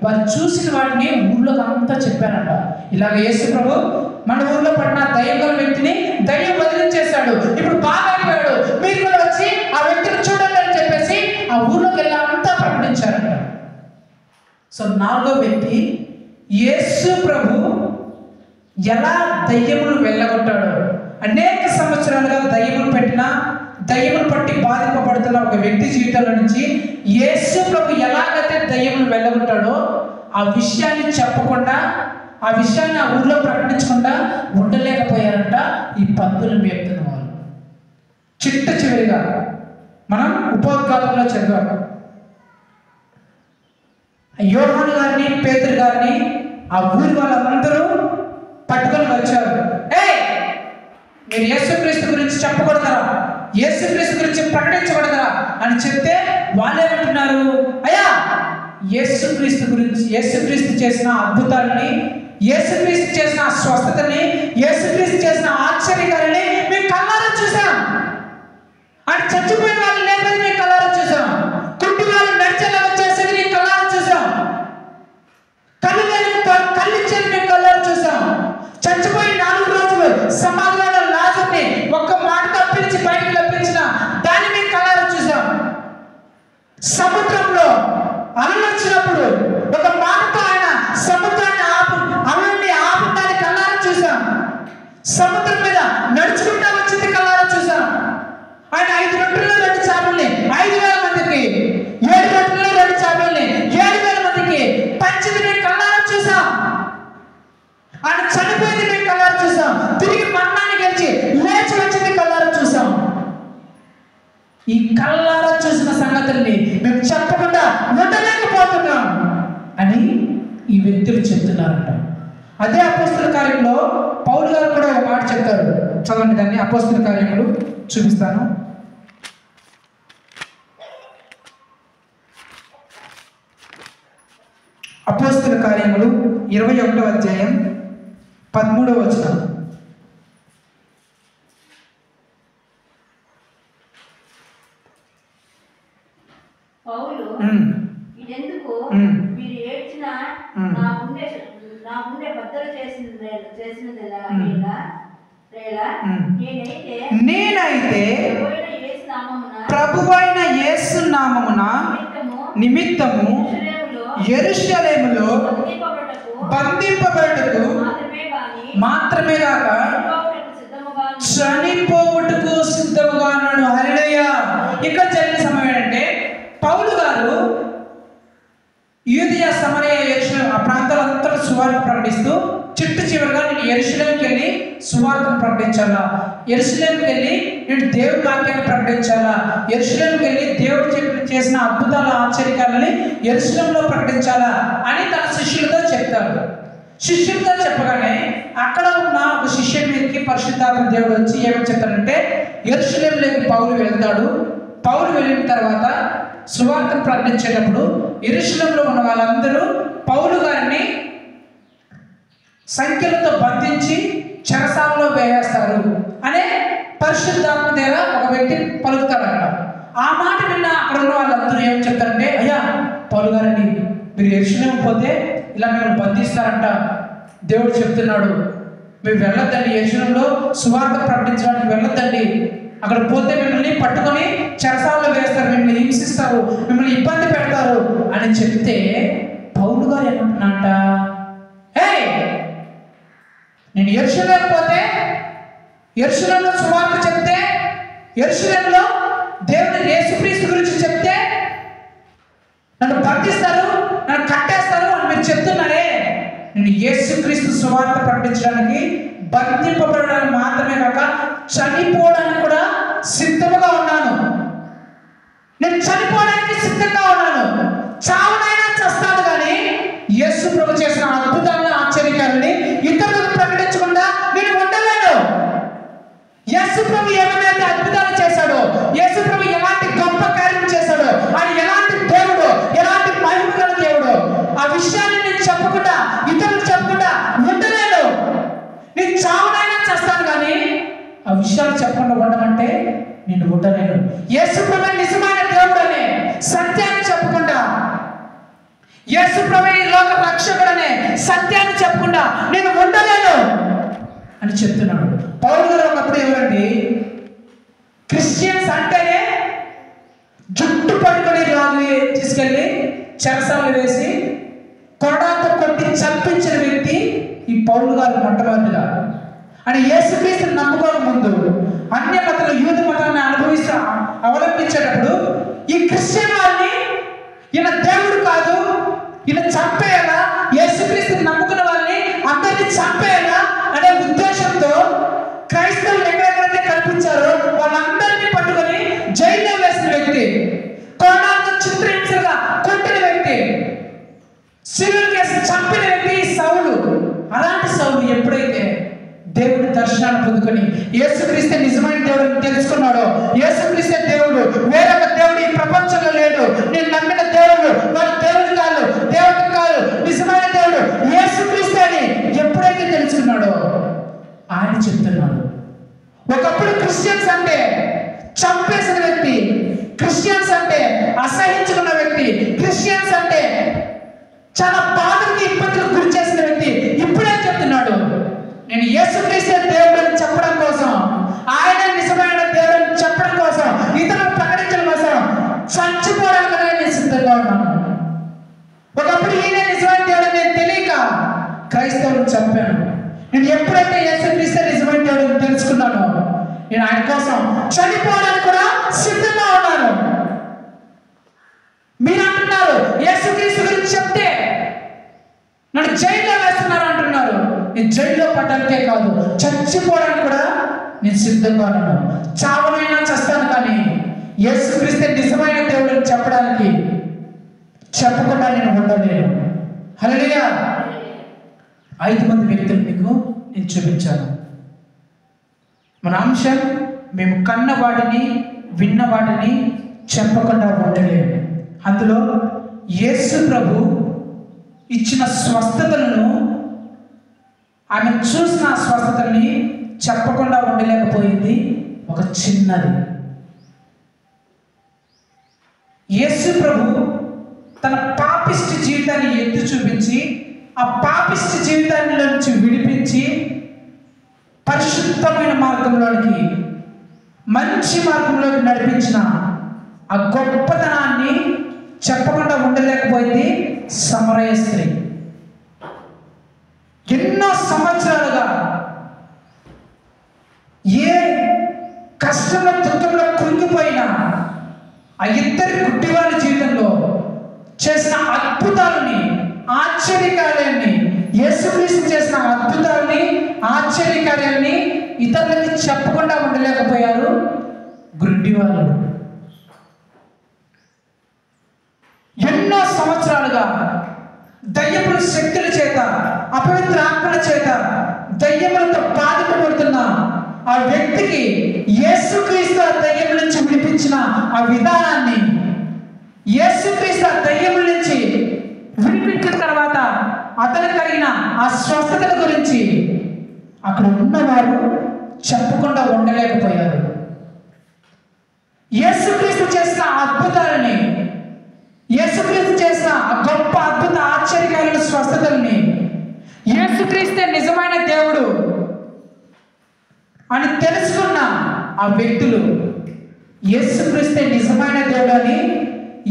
వారు చూసిన వాటిని ఊళ్ళోకి అంతా చెప్పారంట. ఇలాగ యేసు ప్రభు మన ఊర్లో పడిన దయ్యం గల వ్యక్తిని దయ్యం వదిలించేశాడు, ఇప్పుడు బాగా అయిపోయాడు, మీరు కూడా వచ్చి ఆ వ్యక్తిని చూడండి అని చెప్పేసి ఆ ఊర్లోకి వెళ్ళి అంతా ప్రకటించారంట. సో నాలుగో వ్యక్తి యేసు ప్రభు ఎలా దయ్యములు వెళ్ళగొట్టాడో, అనేక సంవత్సరాలుగా దయ్యములు దయ్యములు పట్టి బాధింపబడుతున్న ఒక వ్యక్తి జీవితంలో నుంచి యేసు ప్రభు ఎలాగైతే దయ్యములు వెళ్ళగొట్టాడో ఆ విషయాన్ని చెప్పకుండా, ఆ విషయాన్ని ఆ ఊర్లో ప్రకటించకుండా ఉండలేకపోయారంట ఈ పందులు మేపుతున్న వాళ్ళు. చిట్ట చివరిగా మనం ఉపోద్ఘాతంలో చదివాం, యోహాను గారిని పేతురు గారిని ఆ ఊరి వాళ్ళందరూ పట్టుకొని వచ్చారు. మీరు యేసుక్రీస్తు గురించి చెప్పకూడదరా, యేసుక్రీస్తు గురించి ప్రకటించకూడదరా అని చెప్తే వాళ్ళేమంటున్నారు, అయ్యా యేసుక్రీస్తు గురించి, యేసుక్రీస్తు చేసిన అద్భుతాలని, యేసుక్రీస్తు చేసిన స్వస్థతని, యేసుక్రీస్తు చేసిన ఆశ్చర్యకాలని మేము కళ్ళారా చూసాం, అని చచ్చిపోయిన వాళ్ళు లేదని మేము కళ్ళారా చూసాం, కుంటి వాళ్ళు నడిచేలా వచ్చేసేది మేము కళ్ళారా చూసాం, కళ్ళు ఇచ్చేది మేము కళ్ళారా చూసాం, చచ్చిపోయి 4 రోజులు సమాధిలో లాజర్ని ఒక్క మాట తప్పించి బయటకు రప్పించిన దాన్ని మేము నడుచుకుంటా వచ్చింది కళ్ళారా చూసాం. ఆయన 5 రొట్టెలు 2 చేపల్ని 5,000 మందికి, 7 రొట్టెలు 2 చేపల్ని 7,000 మందికి పంచింది మేము కళ్ళారా చూసాం. ఆయన చనిపోయింది మేము కళ్ళారా చూసాం. తిరిగి మరణాన్ని గెలిచి లేచి వచ్చింది కళ్ళారా చూసాం. ఈ కళ్ళారా చూసిన సంగతుల్ని మేము చెప్పకుండా ఉండలేకపోతున్నాం అని ఈ వ్యక్తులు చెప్తున్నారంట. అదే అపోస్తల కార్యంలో పౌలు గారు కూడా ఒక మాట చెప్తారు. చదవండి దాన్ని. అపోస్తల కార్యములు చూపిస్తాను. అపోస్తల కార్యములు 21వ అధ్యాయం 13వ వచనం. పౌలు ఇదెందుకు మీరు ఏడ్చిన నా గుండె బద్దలు నేనైతే ప్రభువైన యేసు నామమున నిమిత్తము యెరూషలేములో బంధింపబడుటకు మాత్రమే కాక చనిపోవుటకు సిద్ధముగా ఉన్నాడు. హల్లెలూయా. ఇక్కడ జరిగిన సమయం ఏంటంటే పౌలు గారు యూదయ సమరయ యెరూషలేము ఆ ప్రాంతాలంతా సువార్త ప్రకటిస్తూ చిట్టు చివరిగా నేను యెరూషలేముకి వెళ్ళి సువార్తను ప్రకటించాలా, యెరూషలేముకి వెళ్ళి నేను దేవుడి వాక్యాన్ని ప్రకటించాలా, యెరూషలేముకి వెళ్ళి దేవుడు చేసిన అద్భుతాల ఆశ్చర్యాలని యెరూషలేములో ప్రకటించాలా అని తన శిష్యులతో చెప్తారు. శిష్యులతో చెప్పగానే అక్కడ ఉన్న ఒక శిష్యుడి మీదకి పరిశుద్ధాత్మ దేవుడు వచ్చి ఏమని చెప్తాడంటే యెరూషలేములోకి పౌలు వెళ్తాడు. పౌలు వెళ్ళిన తర్వాత సువార్తను ప్రకటించేటప్పుడు యెరూషలేములో ఉన్న వాళ్ళందరూ పౌలు గారిని సంఖ్యలతో బంధించి చెరసాలలో వేయేస్తారు అనే పరిశుద్ధాత్మ ద్వారా ఒక వ్యక్తి పలుకుతాడట. ఆ మాట విన్న అక్కడ ఉన్న వాళ్ళందరూ ఏం చెప్తారంటే, అయ్యా పౌలు గారిని మీరు యెరూషలేము పోతే ఇలా మిమ్మల్ని బంధిస్తారంట, దేవుడు చెప్తున్నాడు, మీరు వెళ్ళొద్దండి, యెరూషలేములో సువార్త ప్రకటించడానికి వెళ్ళొద్దండి, అక్కడ పోతే మిమ్మల్ని పట్టుకొని చెరసాలలో వేస్తారు, మిమ్మల్ని హింసిస్తారు, మిమ్మల్ని ఇబ్బంది పెడతారు అని చెప్తే పౌలు గారు ఏమంటున్నాట, హే నేను యెరూషలేము పోతే యెరూషలేములో సువార్త చెప్తే, యెరూషలేములో దేవుని యేసుక్రీస్తు గురించి చెప్తే నన్ను బంధిస్తారు, నన్ను కట్టేస్తారు అని మీరు చెప్తున్నారే, నేను యేసుక్రీస్తు సువార్త ప్రకటించడానికి బంధింపబడడానికి మాత్రమే కాక చనిపోవడానికి కూడా సిద్ధముగా ఉన్నాను. నేను చనిపోవడానికి సిద్ధంగా ఉన్నాను, చావునైనా చస్తాను, కానీ యేసు ప్రభు చేసిన అద్భుతాలను ఆశ్చర్యకాలని ఇతరులకు ప్రకటించకుండా నేను ఉండలేను. యేసు ప్రభు ఏమైనా అద్భుతాలు చేశాడో, యేసు ప్రభు ఎలాంటి గొప్ప కార్యం చేశాడో, ఆయన ఎలాంటి దేవుడు, ఎలాంటి మహిమ గల దేవుడు, ఆ విషయాన్ని నేను చెప్పకుండా ఇతరులకు చెప్పకుండా ఉండలేను. నేను చావునైనా చేస్తాను, కానీ ఆ విషయాలు చెప్పకుండా ఉండమంటే నేను ఉండలేను. యేసు ప్రభు నిజమైన దేవుడనే సత్యాన్ని చెప్పకుండా, యేసు ప్రభు లోక రక్షకుడనే సత్యాన్ని చెప్పకుండా నేను ఉండలేను అని చెప్తున్నాడు. పౌలు గారు ఒకప్పుడు ఎవరండి, క్రిస్టియన్స్ అంటేనే జుట్టు పట్టుకొని రాజు తీసుకెళ్ళి చెరసాలు వేసి కొరడాతో కొట్టి చంపించిన వ్యక్తి ఈ పౌలు గారు మొట్టమొదటిగా. అని యేసుక్రీస్తుని నమ్ముకోక ముందు అన్య మతాలు యూద మతాన్ని అవలంబించేటప్పుడు ఈ క్రిస్టియన్ వారిని ఈయన దేవుడు కాదు, ఈయన చంపేయాలా, యేసుక్రీస్తుని నమ్ముకున్న వాళ్ళని అందరినీ చంపేయాలా అనే ఉద్దేశంతో క్రైస్తవులు ఎక్కడెక్కడైతే కల్పించారో వాళ్ళందరినీ పట్టుకొని జైల్లో వేసిన వ్యక్తి, కొరడాలతో చిత్రహింసలుగా కొట్టిన వ్యక్తి, సిలువ కేసు చంపిన వ్యక్తి సౌలు. అలాంటి సౌలు ఎప్పుడైతే దేవుడి దర్శనాన్ని పొందుకొని యేసుక్రీస్తే నిజమైన దేవుడిని తెలుసుకున్నాడో, యేసుక్రీస్తే దేవుడు, వేరొక దేవుడు ఈ ప్రపంచంలో లేడు, నేను నమ్మిన దేవుడు వాడు దేవుడు కాదు, దేవుడు కాదు, నిజమైన దేవుడు యేసుక్రీస్తే అని ఎప్పుడైతే తెలుసుకున్నాడో ఆయన చెప్తున్నాడు. ఒకప్పుడు క్రిస్టియన్స్ అంటే చంపేసిన వ్యక్తి, క్రిస్టియన్స్ అంటే అసహించుకున్న వ్యక్తి, క్రిస్టియన్స్ అంటే చాలా బాధకి ఇబ్బందులకు గురి చేసిన వ్యక్తి ఇప్పుడే చెప్తున్నాడు, నేను యేసుక్రీస్తే దేవుడిని చెప్పడం కోసం, ఆయన నిజమైన దేవుడిని చెప్పడం కోసం, ఇతరులు ప్రకటించడం కోసం చచ్చిపోవడానికి నేను సిద్ధంగా ఉన్నాను. ఒకప్పుడు ఈయన నిజమైన దేవుడు నేను తెలియక క్రైస్తవులను చంపాను. నేను ఎప్పుడైతే యేసుక్రీస్తే నిజమైన దేవుడిని తెలుసుకున్నాను కోసం చనిపోవడానికి కూడా సిద్ధంగా ఉన్నారు. మీరు అంటున్నారు యేసుక్రీస్తు గురించి చెప్తే నన్ను జైల్లో వేస్తున్నారు అంటున్నారు. నేను జైల్లో పడ్డానికే కాదు, చచ్చిపోవడానికి కూడా నేను సిద్ధంగా ఉన్నాను. చావనైనా చస్తాను, కానీ యేసుక్రీస్తే నిజమైన దేవుడు చెప్పడానికి చెప్పకుండా నేను ఉండలేను. హల్లెలూయా. 5 మంది వ్యక్తులు మీకు నేను చూపించాను. మన అంశం మేము కన్న వాటిని విన్న వాటిని చెప్పకుండా ఉండలేము. అందులో యేసు ప్రభు ఇచ్చిన స్వస్థతలను, ఆమె చూసిన స్వస్థతల్ని చెప్పకుండా ఉండలేకపోయింది ఒక చిన్నది. యేసు ప్రభు తన పాపిష్టి జీవితాన్ని ఎత్తి చూపించి ఆ పాపిష్టి జీవితాన్ని నుంచి విడిపించి పరిశుద్ధమైన మార్గంలోనికి, మంచి మార్గంలోకి నడిపించిన ఆ గొప్పతనాన్ని చెప్పకుండా ఉండలేకపోయింది సమరయ స్త్రీ. ఎన్నో సంవత్సరాలుగా ఏ కష్టంలో దుఃఖంలో కృంగిపోయినా ఆ ఇద్దరి గుడ్డివాళ్ళ జీవితంలో చేసిన అద్భుతాలని, ఆశ్చర్యకార్యాన్ని, యేసుక్రీస్తు చేసిన అద్భుతాలని, ఆశ్చర్యకార్యాన్ని ఇతరులకి చెప్పకుండా ఉండలేకపోయారు గుడ్డివాళ్ళు. ఎన్నో సంవత్సరాలుగా దయ్యముల శక్తుల చేత, అపవిత్ర ఆత్మల చేత దయ్యములతో బాధింపబడుతున్న ఆ వ్యక్తికి యేసుక్రీస్తు ఆ దయ్యముల నుంచి విడిపించిన ఆ విధానాన్ని, యేసుక్రీస్తు ఆ దయ్యముల నుంచి విడిపించిన తర్వాత అతను కలిగిన ఆ స్వస్థతల గురించి అక్కడ ఉన్నవారు చెప్పకుండా ఉండలేకపోయారు. యేసుక్రీస్తు చేసిన అద్భుతాలని, యేసుక్రీస్తు చేసిన ఆ గొప్ప అద్భుత ఆశ్చర్యకారుల స్వస్థతల్ని, యేసుక్రీస్తే నిజమైన దేవుడు అని తెలుసుకున్న ఆ వ్యక్తులు యేసుక్రీస్తే నిజమైన దేవుడు అని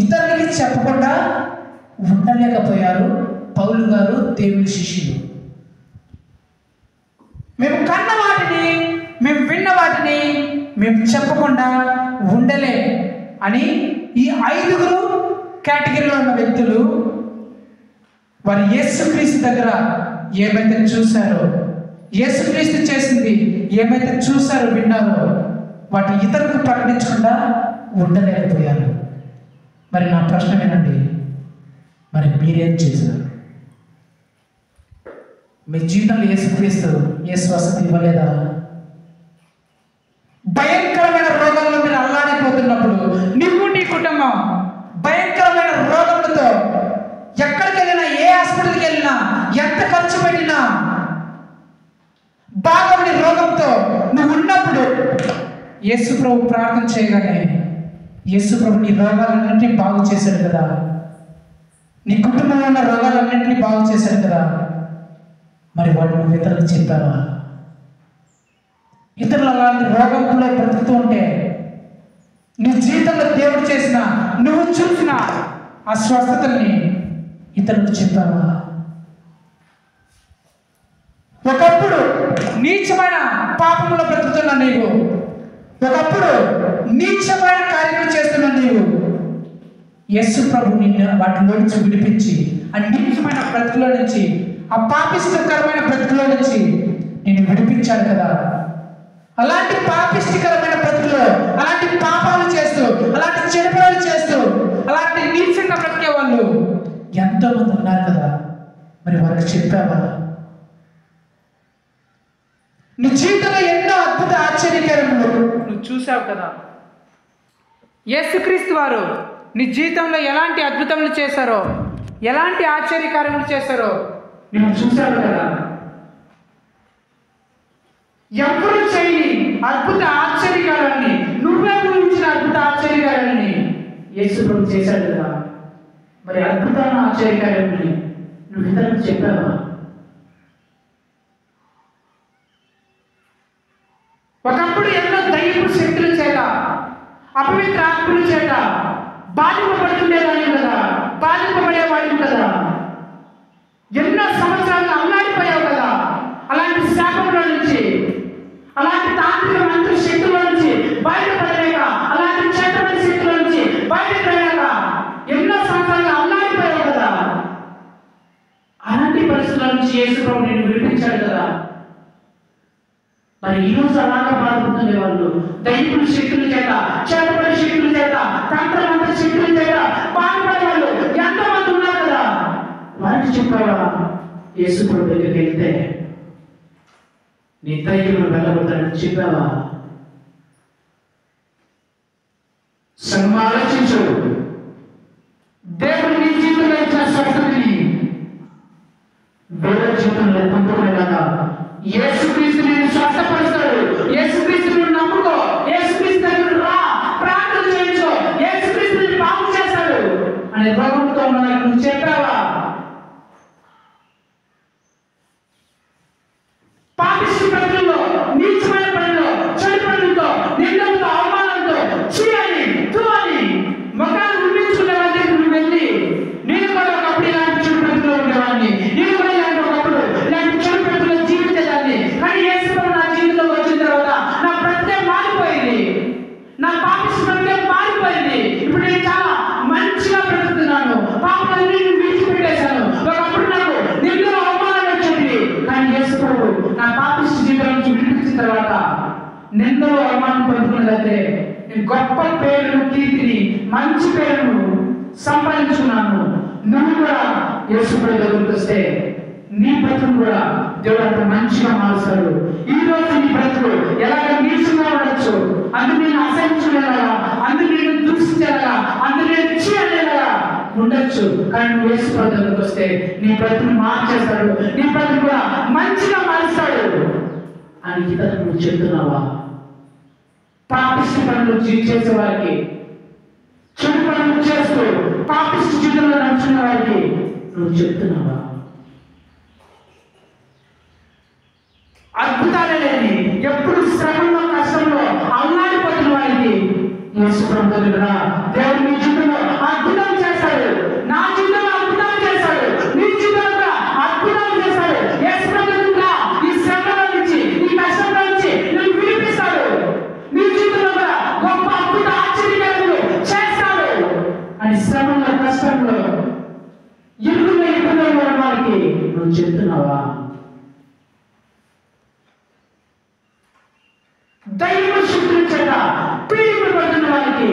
ఇతరులకి చెప్పకుండా ఉండలేకపోయారు పౌలు గారు, దేవుని శిష్యులు. మేము కన్న వాటిని, మేము విన్న వాటిని మేము చెప్పకుండా ఉండలే అని ఈ 5 కేటగిరీలో ఉన్న వ్యక్తులు వారు యేసుక్రీస్తు దగ్గర ఏమైతే చూశారో, యేసుక్రీస్తు చేసింది ఏమైతే చూశారో, విన్నారో, వాటి ఇతరులకు ప్రకటించకుండా ఉండలేకపోయారు. మరి నా ప్రశ్న వినండి, మరి మీరేం చేశారు? మీ జీవితంలో యేసుక్రీస్తు ఏ స్వస్థత ఇవ్వలేదా? భయంకరమైన రోగాల్లో మీరు అల్లాడిపోతున్నప్పుడు, నువ్వు నీ కుటుంబం భయంకరమైన రోగములతో ఎక్కడికి వెళ్ళినా, ఏ హాస్పిటల్కి వెళ్ళినా, ఎంత ఖర్చు పెట్టినా, బాగోని రోగంతో నువ్వు ఉన్నప్పుడు యేసు ప్రభు ప్రార్థన చేయగానే యేసు ప్రభు నీ రోగాలన్నింటినీ బాగు చేశాడు కదా, నీ కుటుంబంలో ఉన్న రోగాలన్నింటినీ బాగు చేశాడు కదా. మరి వాటిని నువ్వు ఇతరులకు చెప్పావా? ఇతరులు అలాంటి రోగంలో బ్రతుకుతూ ఉంటే నీ జీవితంలో దేవుడు చేసిన, నువ్వు చూసిన ఆ స్వస్థతల్ని ఇతరులకు చెప్పావా? ఒకప్పుడు నీచమైన పాపంలో బ్రతుకుతున్న నీవు, ఒకప్పుడు నీచమైన కార్యక్రమం చేస్తున్న నీవు, యేసు ప్రభు నిన్ను వాటిలో నుంచి విడిపించి ఆ నీచమైన బ్రతుకులో నుంచి, ఆ పాపిష్టకరమైన బ్రతుకులో నుంచి నేను విడిపించాడు కదా. అలాంటి పాపిష్టికరమైన బ్రతుకులో, అలాంటి పాపాలు చేస్తూ, అలాంటి చెడు పనులు చేస్తూ, అలాంటి నీచంగా బ్రతికే వాళ్ళు ఎంతో మంది ఉన్నారు కదా. మరి వారికి చెప్పావా? నీ జీవితంలో ఎన్నో అద్భుత ఆశ్చర్యకరములు నువ్వు చూసావు కదా. యేసుక్రీస్తు వారు నీ జీవితంలో ఎలాంటి అద్భుతములు చేశారో, ఎలాంటి ఆశ్చర్యకార్యములు చేశారో నువ్వు చూసావు కదా. ఎవరు చేయని అద్భుత ఆశ్చర్యకారాన్ని, నువ్వే ఊహించిన అద్భుత ఆశ్చర్యకారాన్ని యేసు ప్రభు చేశాడు కదా. మరి అద్భుతాన్ని, ఆశ్చర్యకార్యాన్ని నువ్వు ఇతరులకు చెప్పావా? ఒకప్పుడు ఎన్నో దైవపు శక్తుల చేత, అపవిత్ర ఆత్మల చేత బాధింపబడుతుండేవాడిని కదా, బాధింపబడేవాడిని కదా. ఎన్నో సంవత్సరాలు అల్లాడిపోయావు కదా. అలాంటి శాపంలో నుంచి, అలాంటి తాంత్రిక మంత్ర శక్తుల నుంచి బయటపడలేక, అలాంటి చెడ్డమైన శక్తుల నుంచి బయటపడలేక ఎన్నో సంవత్సరాలు అల్లాడిపోయావు కదా. అలాంటి పరిస్థితుల నుంచి యేసు ప్రభు నిన్ను విడిపించాడు కదా. మరి ఈరోజు అలాగా బాధపడుతుండే వాళ్ళు దైవ శక్తుల చేత, చెడ్డమైన శక్తుల చేత, తంత్రమంత్ర శక్తుల చేత బాధపడే వాళ్ళు ఎంతమంది ఉన్నారు కదా. వారికి చెప్పావా యేసు ప్రభు దగ్గరికి వెళ్తే నీ దైవం వెళ్ళబడతాడని చెప్పావా? ఆలోచించు. దేవుడు నీ జీవితంలో ఇచ్చిన స్వస్థతని వేరే జీవితంలో పొందుకునేలాగా యేసుక్రీస్తు నిన్ను స్వస్థపరుస్తాడు. యేసుక్రీస్తుని నమ్ముకో, యేసుక్రీస్తు దగ్గరికి రా, ప్రార్థన చేయించు, యేసుక్రీస్తుని బాగు చేస్తాడు అనే భగవంతుతో నువ్వు చెప్పావా? పాపిష్టి ప్రజల్లో, నీచమైన పనుల్లో, చెడు పనులతో, నిందలతో, అవమానంతో చీయని తూని ముఖాన్ని నిర్మించుకునే వాళ్ళ దగ్గర నువ్వు వెళ్ళి, నేను కూడా ఒకప్పుడు ఇలాంటి చెడు ప్రజల్లో ఉండేవాడిని, నేను కూడా ఇలాంటి ఒకప్పుడు ఇలాంటి చెడు ప్రజల్లో జీవించేదాన్ని, కానీ యేసు ప్రభు నా జీవితంలో వచ్చిన తర్వాత నా బ్రతికే మారిపోయింది, నా పాపిష్టి బ్రతికే మారిపోయింది. ఇప్పుడు నేను చాలా మంచిగా బ్రతుకుతున్నాను, పాపాలన్నీ విడిచిపెట్టేశాను. ఒకప్పుడు నాకు నిందలు అవమానాలు వచ్చింది, కానీ యేసు ప్రభు నా పాపిష్టి జీవితం నుంచి విడిపించిన తర్వాత నిందలు అవమానం పొందుకున్నదైతే నేను గొప్ప పేరును, కీర్తిని, మంచి పేరును సంపాదించుకున్నాను. నువ్వు కూడా యేసు ప్రభు దగ్గరికి వస్తే నీ బ్రతుకు కూడా దేవుడు అంత మంచిగా మారుస్తాడు. ఈ రోజు నీ బ్రతుకు ఎలాగ నీచంగా ఉండొచ్చు, అందుకు నేను అసహించుకునేలాగా, అందుకు నేను దూషించేలాగా, అందుకు నేను చేయలేలాగా ఉండొచ్చు, కానీ నువ్వు యేసు ప్రభు దగ్గరికి వస్తే నీ బ్రతుకుని మార్చేస్తాడు, నీ బ్రతుకు కూడా మంచిగా మారుస్తాడు అని ఇతరులకు నువ్వు చెప్తున్నావా? పాపిష్టి పనులు చేసే వారికి, చెడు పనులు చేస్తూ పాపిష్టి జీవితంలో నడుచుకునే వారికి నువ్వు చెప్తున్నావా? అద్భుతాలే లేని, ఎప్పుడు శ్రమంలో, కష్టంలో అల్లాడిపోతున్న వారికి యేసు ప్రభు దగ్గర దేవుడు నీ జీవితంలో అద్భుతం చేస్తాడు, నా జీవితంలో అద్భుతం చేస్తాడు, నీ జీవితంలో అద్భుతం చేస్తాడు. యేసు ప్రభు దగ్గర ఈ శ్రమల నుంచి, ఈ కష్టంలో నుంచి నేను విడిపిస్తాడు, నీ జీవితంలో గొప్ప అద్భుత ఆశ్చర్యకార్యాలు చేస్తాడు అని శ్రమంలో, కష్టంలో, ఇరుకులో ఉన్న వారికి నువ్వు చెప్తున్నావా? దైవ శక్తుల చేత పీడింపబడుతున్న వారికి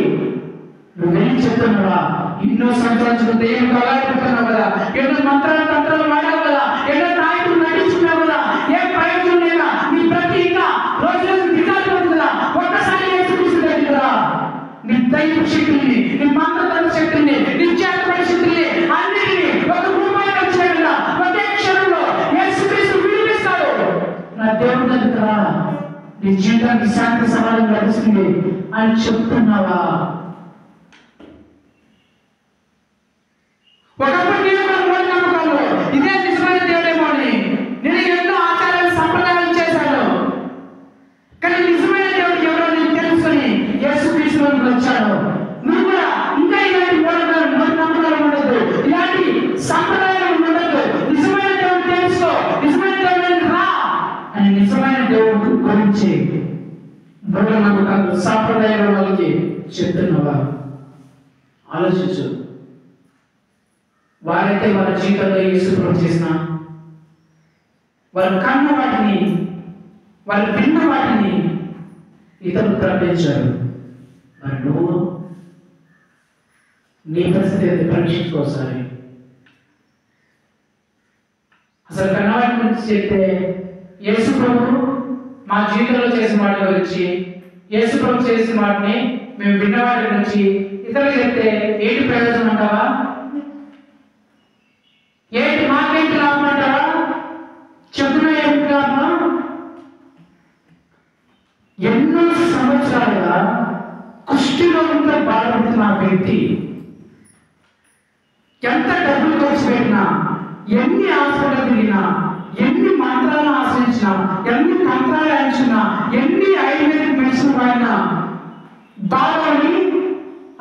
నువ్వేం చెప్తున్నావా? ఎన్నో సంవత్సరాలు దేవుడు అలాడిపోతున్నావు కదా, ఎన్నో మంత్రాలు తంత్రాలు వాడావు కదా, ఎన్నో నాయకులు నటించుకున్నావు కదా, ఏం ప్రయోజనం లేదా? నీ ప్రతి ఇంకా రోజు రోజు దిగాలిపోతుంది కదా. ఒక్కసారి యేసుక్రీస్తు దగ్గరికి రా, నీ దైవ శక్తుల్ని, నీ మంత్రతంత్ర శక్తుల్ని, నీ చేతపడి శక్తుల్ని అన్నిటినీ ఒక రూపాయి వచ్చేలా ఒకే క్షణంలో యేసుక్రీస్తు విడిపిస్తాడు. నా దేవుడి దగ్గరికి రా, నీ జీవితానికి శాంతి సమాధానం లభిస్తుంది అని చెప్తున్నావా? ఒకప్పుడు నేను మూఢనమ్మకాలు, ఇదే నిజమైన దేవుడేమో అని నేను ఎన్నో ఆచారాలు, సంప్రదాయాలు చేశాను, కానీ నిజమైన దేవుడు ఎవరో నేను తెలుసుకొని యేసుక్రీస్తులోకి వచ్చాను. నువ్వు కూడా ఇంకా ఇలాంటి మూఢనమ్మకాలు ఉండదు, ఇలాంటి సంప్రదాయాలు ఉండదు, నిజమైన దేవుడు తెలుసుకో, నిజమైన దేవుడు రా అని నిజమైన దేవుడు గురించి మూఢనమ్మకాలు, సాంప్రదాయాల వాళ్ళకి చెప్తున్నావా? ఆలోచించు. వారైతే వాళ్ళ జీవితంలో యేసు ప్రభు చేసిన, వారు కన్న వాటిని, వారు విన్న వాటిని ఇతరులు ప్రకటించారు. మరి నువ్వు నీ పరిస్థితి పరీక్షించుకోసారి. అసలు కన్నవాటి గురించి చెప్తే యేసు ప్రభు మా జీవితంలో చేసిన వాటి గురించి, యేసు ప్రభు చేసిన వాటిని మేము విన్న వాటి గురించి ఇతరులు చెప్తే ఏంటి ప్రయోజనం అంటావా? ఏంటి మాకేంటి లాభం అంటావా? చెప్తున్నా ఏంటి లాభం? ఎన్నో సంవత్సరాలుగా కుష్ఠరోగంతో బాధపడుతున్న వ్యక్తి ఎంత డబ్బులు ఖర్చు పెట్టినా, ఎన్ని హాస్పిటల్ తిరిగినా, ఎన్ని మంత్రాలను ఆశ్రయించినా, ఎన్ని తంత్రాలు ఆయించినా, ఎన్ని ఆయుర్వేదిక్ మెడిసిన్ వాడినా బాధని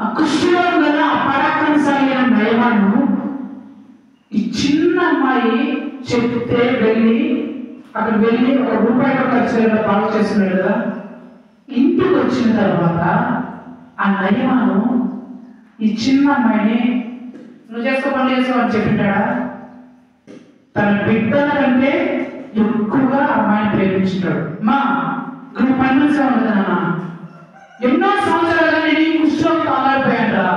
ఆ కుష్ఠరోగం వల్ల ఆ పరాక్రమశాలి అయిన నయమాను ఈ చిన్న అమ్మాయి చెప్తే వెళ్ళి అక్కడ వెళ్ళి ₹1 కూడా ఖర్చు లేకుండా బాగు చేస్తున్నాడు కదా. ఇంటికి వచ్చిన తర్వాత ఆ నయమాను ఈ చిన్న అమ్మాయిని నువ్వు పని చేసుకో అని చెప్పింటాడా? తన బిడ్డల కంటే ఎక్కువగా అమ్మాయిని ప్రేమించుంటాడు. మా నువ్వు పని ఉండదన్నా ఎన్నో సంవత్సరాలుగా నేను ఈ కుష్ఠరోగం తాగాలిపోయాడా,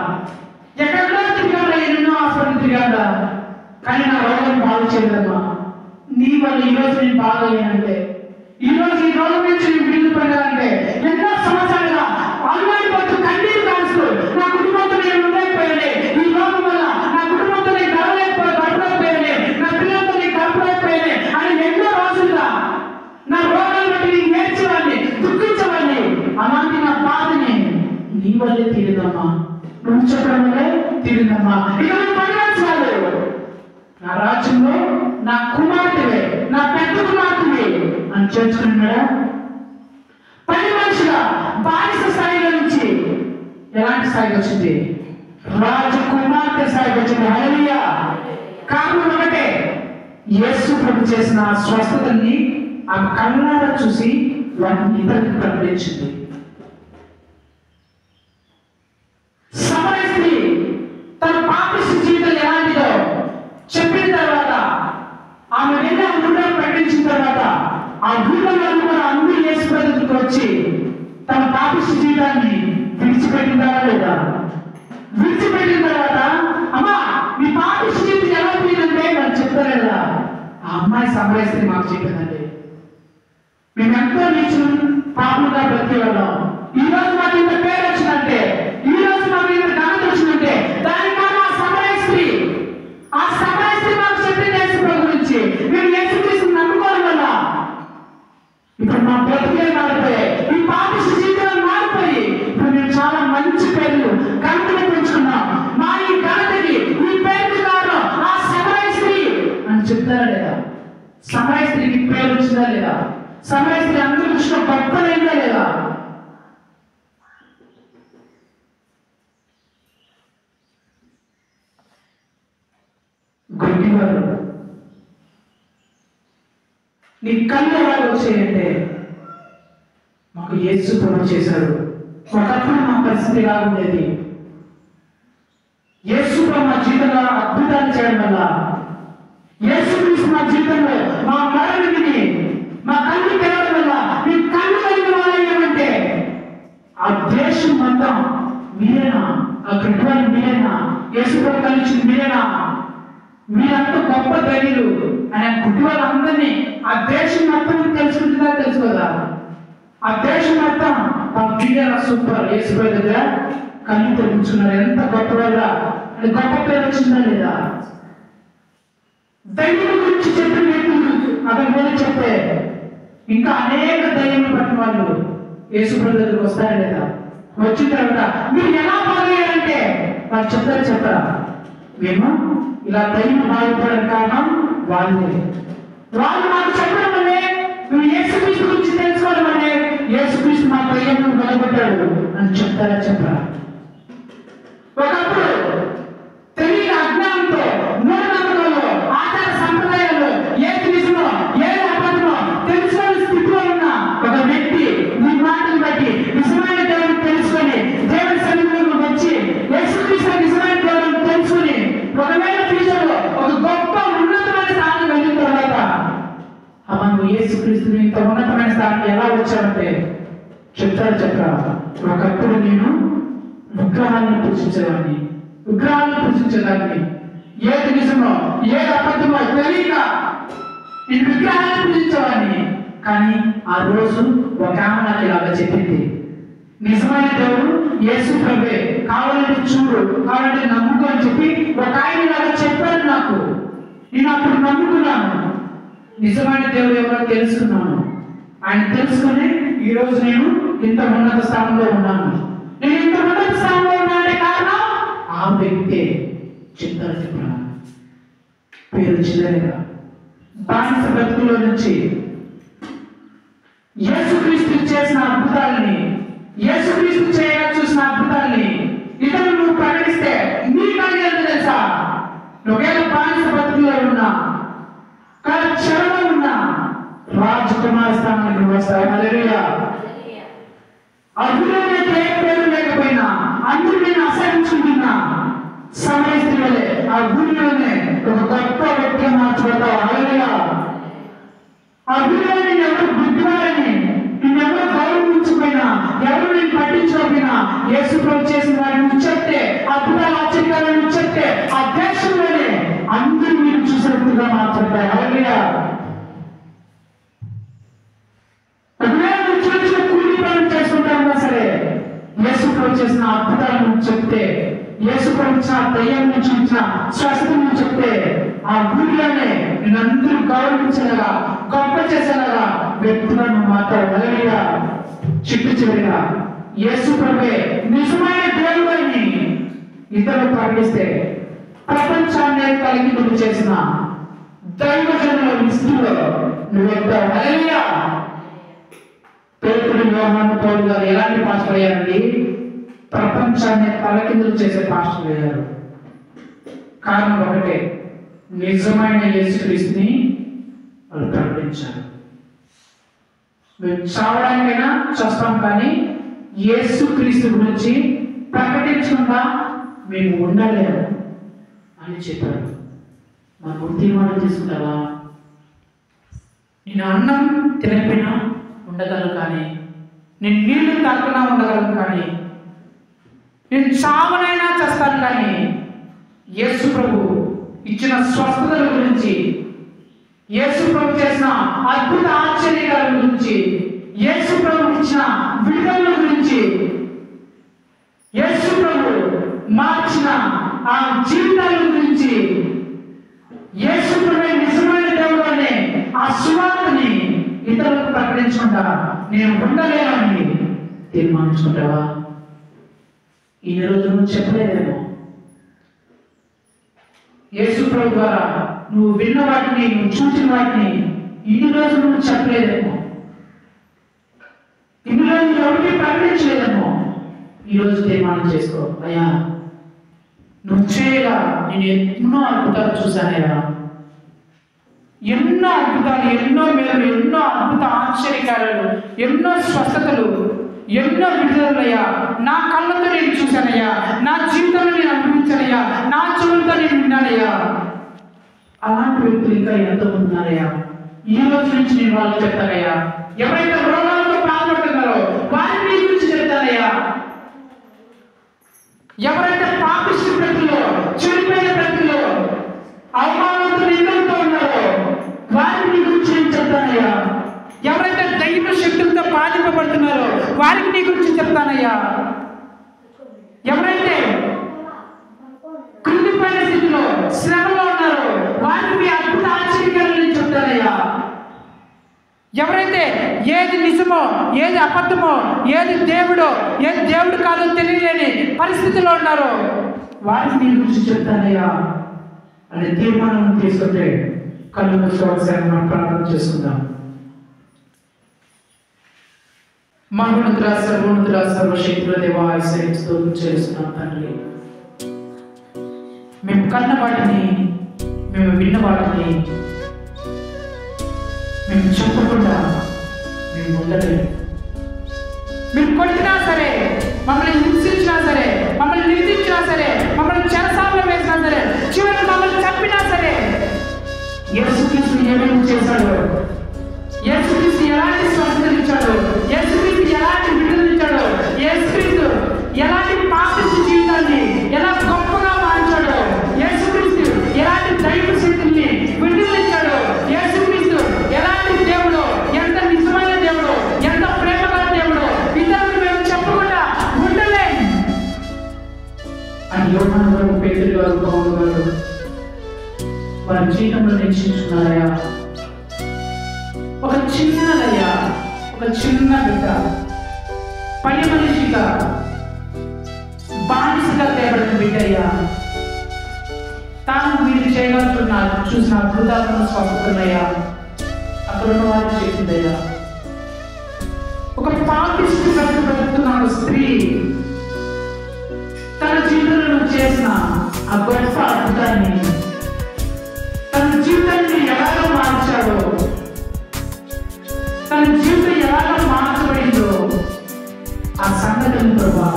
ఎక్కడో తిరిగాడా, ఎన్నో హాస్పిటల్ తిరిగాడా, కానీ నా రోగం బాగు చేయదమ్మా. నీ వల్ల ఈరోజు నేను బాగయ్యానంటే, ఈరోజు ఈ రోగం నుంచి నేను విడుదలపడాలంటే ఎన్నో సంవత్సరాలుగా అమ్మాయి పట్టు కన్నీరు కాస్తూ నా కుటుంబంతో నేను ఉండలేకపోయానే, ఈ రోగం వల్ల నా కుటుంబంతో నేను గడవలేకపోయానే, నా పిల్లలతో నేను గడపలేకపోయానే అని ఎన్నో రోజులుగా నా రోగాన్ని బట్టి నేను నేర్చేవాడిని, దుఃఖించేవాడిని. అలాంటి నా బాధని నీ వల్లే తీరిందమ్మా, నువ్వు చెప్పడం వల్లే తీరిందమ్మా. ఇక నువ్వు పనిచేయాలి. నా రాజ్యంలో నా కుమార్తెవే, నా పెద్ద కుమార్తెవే అని చేర్చుకున్నాడా? పని మనిషిగా బానిస స్థాయిలో నుంచి ఎలాంటి స్థాయికి వచ్చింది? రాజకుమార్తె స్థాయికి వచ్చింది. హల్లెలూయా. కారణం ఒకటే, యేసు ప్రభు చేసిన స్వస్థతని ఆ కళ్ళారా చూసి వాటిని ఇతరులకు ప్రకటించింది. సమరయ స్త్రీ తన పాపిష్టి జీవితం ఎలాంటిదో చెప్పిన తర్వాత, ఆమె వెళ్ళి ఆ ఊళ్ళో ప్రకటించిన తర్వాత ఆ ఊళ్ళో కూడా అందరూ యేసు ప్రభువుకి వచ్చి తన పాపిష్టి జీవితాన్ని విడిచిపెట్టిందా లేదా? విడిచిపెట్టిన తర్వాత అమ్మా మీ పాపిష్టి జీవితం ఎలా పోయిందంటే వాళ్ళు చెప్తారు కదా. ఆ అమ్మాయి సమరయ స్త్రీ మాకు చెప్పిందండి, మేము ఎంతో నీచు పాపులుగా బ్రతికేవాళ్ళం, ఈ రోజు మాకు ఇంత పేరు వచ్చిందంటే, ఈ రోజు మాకు ఇంత ఘనత వచ్చిందంటే దానికి కారణం ఆ సమరయ స్త్రీ. ఆ సమరయ స్త్రీ మాకు చెప్పింది యేసు ప్రభు గురించి. మేము యేసుక్రీస్తుని నమ్ముకోవడం వల్ల ఇప్పుడు మా బ్రతుకులే మారిపోయాయి, ఈ పాపిష్టి జీవితాలు మారిపోయి ఇప్పుడు మేము చాలా మంచి పేర్లు ఘనతని పెంచుకున్నాం. మా ఈ ఘనతకి ఈ పేరు కారణం ఆ సమరయ స్త్రీ అని చెప్తారా లేదా? సమరయ స్త్రీకి పేరు వచ్చిందా లేదా? సమరయ స్త్రీ అందరి దృష్టిలో గొప్పదైందా లేదా? గుడ్డివారు నీ కళ్ళు ఎలా వచ్చాయంటే మాకు యేసు ప్రభు చేశాడు. ఒకప్పుడు మా పరిస్థితి ఎలా ఉండేది, యేసు ప్రభు మా జీవితంలో అద్భుతాలు చేయడం వల్ల, యేసుక్రీస్తు మా జీవితంలో మా మరణిని మా కళ్ళు తెరవడం వల్ల మీ కళ్ళు కలిగిన వాళ్ళేమంటే ఆ దేశం మొత్తం మీరేనా, ఆ కృపాన్ని మీరేనా, యేసు ప్రభు కలిగించింది మీరేనా, మీరంతా గొప్ప ధైర్యులు అని గుడ్డి వాళ్ళందరినీ ఆ దేశం మొత్తం తెలుసుకుంటుందా తెలుసుకోదా? ఆ దేశం మొత్తం వీడియో సూపర్ యేసు ప్రభు దగ్గర కళ్ళు తెప్పించుకున్నారు, ఎంత గొప్ప వాళ్ళ అని గొప్ప పేరు వచ్చిందా లేదా? దైవం గురించి చెప్పిన వ్యక్తులు అతని మీద చెప్తే ఇంకా అనేక దైవం పట్టిన వాళ్ళు యేసు ప్రభు దగ్గరికి వస్తారా లేదా? వచ్చిన తర్వాత మీరు ఎలా బాగయ్యారంటే వాళ్ళు చెప్పరా? మేము ఇలా దైవం బాగుపడడం కారణం వాళ్ళే. వాళ్ళు మాకు చెప్పడం వల్లే, నువ్వు యేసుక్రీస్తు గురించి తెలుసుకోవడం వల్లే యేసుక్రీస్తు మా దైవం నిలబడ్డాడు అని చెప్పరా? ఒకప్పుడు తెలియని అజ్ఞానంతో మూఢనమ్మకాలు, ఆచార సంప్రదాయాలు, ఏ క్రీస్తునో ఏ అబద్ధమో తెలుసుకునే స్థితిలో ఉన్న ఒక వ్యక్తి నీ మాటలు బట్టి నిజమైన దేవుని తెలుసుకొని దేవుని సన్నిధిలో వచ్చి యేసుక్రీస్తు నిజమైన దేవుని తెలుసుకొని ఒకవేళ ఫ్యూచర్లో ఒక గొప్ప ఉన్నతమైన స్థానం వెళ్ళిన తర్వాత అమ్మ నువ్వు యేసుక్రీస్తుని ఇంత ఉన్నతమైన స్థానం ఎలా వచ్చావంటే చెప్పరా? ఒకప్పుడు నేను విగ్రహాలను పూజించేవాడిని, విగ్రహాలను పూజించేదాన్ని, ఏది నిజమో ఏది అబద్ధమో తెలియక నేను విగ్రహాలను పూజించేవాడిని. కానీ ఆ రోజు ఒక ఆమె నాకు ఇలాగా చెప్పింది, నిజమైన దేవుడు యేసు ప్రభువే, కావాలంటే చూడు, కావాలంటే నమ్ముకో అని చెప్పి ఒక ఆయన ఇలాగా చెప్పాడు నాకు. నేను అప్పుడు నమ్ముకున్నాను, నిజమైన దేవుడు ఎవరో తెలుసుకున్నాను. ఆయన తెలుసుకుని ఈరోజు నేను ఇంత ఉన్నత స్థానంలో ఉన్నాను. నేను ఇంత ఉన్నత స్థానంలో ఉన్నానంటే కారణం ఆ వ్యక్తే. చెప్పాను పేరు చిల్లరేగా బానిస బ్రతుకులో నుంచి యేసుక్రీస్తు చేసిన అద్భుతాలని, యేసుక్రీస్తు చేయగా చూసిన అద్భుతాలని ఇతరులు నువ్వు ప్రకటిస్తే నీ కలిగేది తెలుసా? ఒకవేళ బానిస బ్రతుకులో ఉన్నా, చెరలో ఉన్నా రాజకుమార స్థానానికి వస్తాయి. హల్లెలూయా. అభివృద్ధి ఏ పేరు లేకపోయినా అందరూ నేను అసహించుకుంటున్నా సమయస్థితిలోనే ఆ గుడిలోనే ఒక గొప్ప వ్యక్తిగా మార్చబడతావు. హల్లెలూయా. ఆ గుడిలో నేను ఎవరు బుద్ధివారని నిన్నెవరు గౌరవించకపోయినా ఎవరు నేను పట్టించుకోకపోయినా యేసు ప్రభు చేసిన వారిని నువ్వు చెప్తే అద్భుతాలు ఆశ్చర్యాలను నువ్వు చెప్తే ఆ దేశంలోనే అందరూ మీరు చూసినట్టుగా మార్చబడతాయి. హల్లెలూయా. కూలి పనులు చేసుకుంటామన్నా సరే యేసు ప్రభు చేసిన అద్భుతాలను చెప్తే యేసు ప్రభు ఇచ్చిన దయ్యం నుంచి ఇచ్చిన స్వస్థతను చెప్తే ఆ ఊరిలోనే నిన్నందరూ గౌరవించేలాగా గొప్ప చేసేలాగా వ్యక్తులను మాట్లాడు. హల్లెలూయా. చిట్టు చివరిగా యేసు ప్రభువే నిజమైన దేవుడని ఇతరులు ప్రకటిస్తే ప్రపంచాన్ని కలిగి చేసిన దైవజనుల లిస్టులో నువ్వెళ్తావు. హల్లెలూయా. పేతురు, యోహాను, పౌలు గారు ఎలాంటి పాస్టర్ అయ్యారండి? ప్రపంచాన్ని తలకిందులు చేసే పాస్టర్ అయ్యారు. కారణం ఒకటే, నిజమైన యేసుక్రీస్తుని వాళ్ళు ప్రకటించారు. మేము చావడానికైనా చేస్తాం, కానీ యేసుక్రీస్తు గురించి ప్రకటించకుండా మేము ఉండలేము అని చెప్పారు. మనం తీర్మానం తీసుకుంటావా? నేను అన్నం తినకపోయినా ఉండగలను, కానీ నేను నీళ్లు తాకున్నా ఉండగలను, కానీ నేను చావనైనా చేస్తాను, కానీ యేసు ప్రభు ఇచ్చిన స్వస్థతల గురించి, యేసు ప్రభు చేసిన అద్భుత ఆశ్చర్యాల గురించి, యేసు ప్రభు ఇచ్చిన విడుదల గురించి, యేసు ప్రభు మార్చిన ఆ జీవితాల గురించి, యేసు ప్రభు నిజమైన దేవుడు అనే ఆ సువార్తని ఇతరులకు ప్రకటించుకుంటా నేను ఉండలేనని తీర్మానించుకుంటావా? ఈ రోజు నువ్వు చెప్పలేదేమో. యేసు ప్రభు ద్వారా నువ్వు విన్న వాటిని, నువ్వు చూసిన వాటిని ఇన్ని రోజులు నువ్వు చెప్పలేదేమో. ఇన్ని రోజులు ఎవరికి ప్రకటించలేదేమో. ఈరోజు తీర్మానం చేసుకో. అయ్యా, నువ్వు చేయగా నేను ఎన్నో అద్భుతాలు చూశానయ్యా, ఎన్నో అద్భుతాలు, ఎన్నో మేలు, ఎన్నో అద్భుత ఆశ్చర్యకార్యాలు, ఎన్నో స్వస్థతలు, ఎన్నో విడుదలయ్యా నా కళ్ళతో నేను చూశానయ్యా, నా జీవితంలో నేను అనుభవించానయ్యా, నా చెవులతో నేను విన్నానయ్యా. అలాంటి వ్యక్తులు ఇంకా ఎంతోమంది ఉన్నారయ్యా. ఈ రోజు నుంచి నేను వాళ్ళకి చెప్తానయ్యా. ఎవరైతే రోగాలతో బాధపడుతున్నారో వారిని నీ గురించి చెప్తానయ్యా. ఎవరైతే పాపిష్టి ప్రజల్లో, చెడిపోయిన ప్రజల్లో, అవమానంతో నిందలతో ఉన్నారో వారిని నీ గురించి నేను చెప్తానయ్యా. ఎవరైతే దైవ శక్తులతో బాధింపబడుతున్నారో వారికి నీ గురించి చెప్తానయ్యా. ఎవరైతే కృంగిపోయిన స్థితిలో శ్రమలో ఉన్నారో వారికి మీ అద్భుత ఆశ్చర్యాలను నేను చెప్తానయ్యా. ఎవరైతే ఏది నిజమో, ఏది అబద్ధమో, ఏది దేవుడో, ఏది దేవుడు కాదో తెలియలేని పరిస్థితిలో ఉన్నారో వారికి నీ గురించి చెప్తానయ్యా అనే తీర్మానం తీసుకుంటే కళ్ళు మూసుకోవాల్సిన మనం ప్రార్థన చేసుకుందాం. మహోన్నతుడా, సర్వోన్నతుడా, సర్వశక్తుల దేవా, స్తోత్రం చేస్తున్నాం తండ్రి. మేము కన్న వాటిని, మేము విన్న వాటిని మేము చెప్పకుండా మేము ఉండలేము. మీరు కొట్టినా సరే, మమ్మల్ని హింసించినా సరే, మమ్మల్ని నిందించినా సరే, మమ్మల్ని చెరసాలలో వేసినా సరే, చివరికి మమ్మల్ని చంపినా సరే, యేసుక్రీస్తు ఏమేమి చేశాడో, యేసుక్రీస్తు ఎలాంటి స్వస్థతలు ఇచ్చాడో, యేసుక్రీస్తు ఎలాంటి విడుదల ఇచ్చాడో, యేసుక్రీస్తు ఎలాంటి పాపిష్టి జీవితాన్ని ఎలా గొప్పగా మార్చాడో, యేసుక్రీస్తు ఎలాంటి దైవ శక్తుల్ని విడుదల ఇచ్చాడో, యేసుక్రీస్తు ఎలాంటి దేవుడు, ఎంత నిజమైన దేవుడు, ఎంత ప్రేమగల దేవుడు ఇతరులు మేము చెప్పకుండా ఉండలేం అని యోహాను గారు, పేతురు గారు, పౌలు గారు వారి జీవితంలో నిశ్చయించుకున్నారయ్యా. ఒక చిన్నదయ్యా, ఒక చిన్న బిడ్డ పని మనిషిగా బానిసగా తేబడిన బిడ్డయ్యా, తాను మీరు చేయగలుగుతున్నారు చూసిన అద్భుతాలను స్వస్థతలయ్యా అక్కడ ఉన్న వారిని చేసిందయ్యా. ఒక పాపిష్టి బ్రతుకుతున్న స్త్రీ తన జీవితంలో చేసిన ఆ గొప్ప అద్భుతాన్ని, తన జీవితాన్ని ఎలాగో మార్చాడో తన జీవితం ఎలాగ మార్చబడిందో ఆ సంగతిని ప్రభా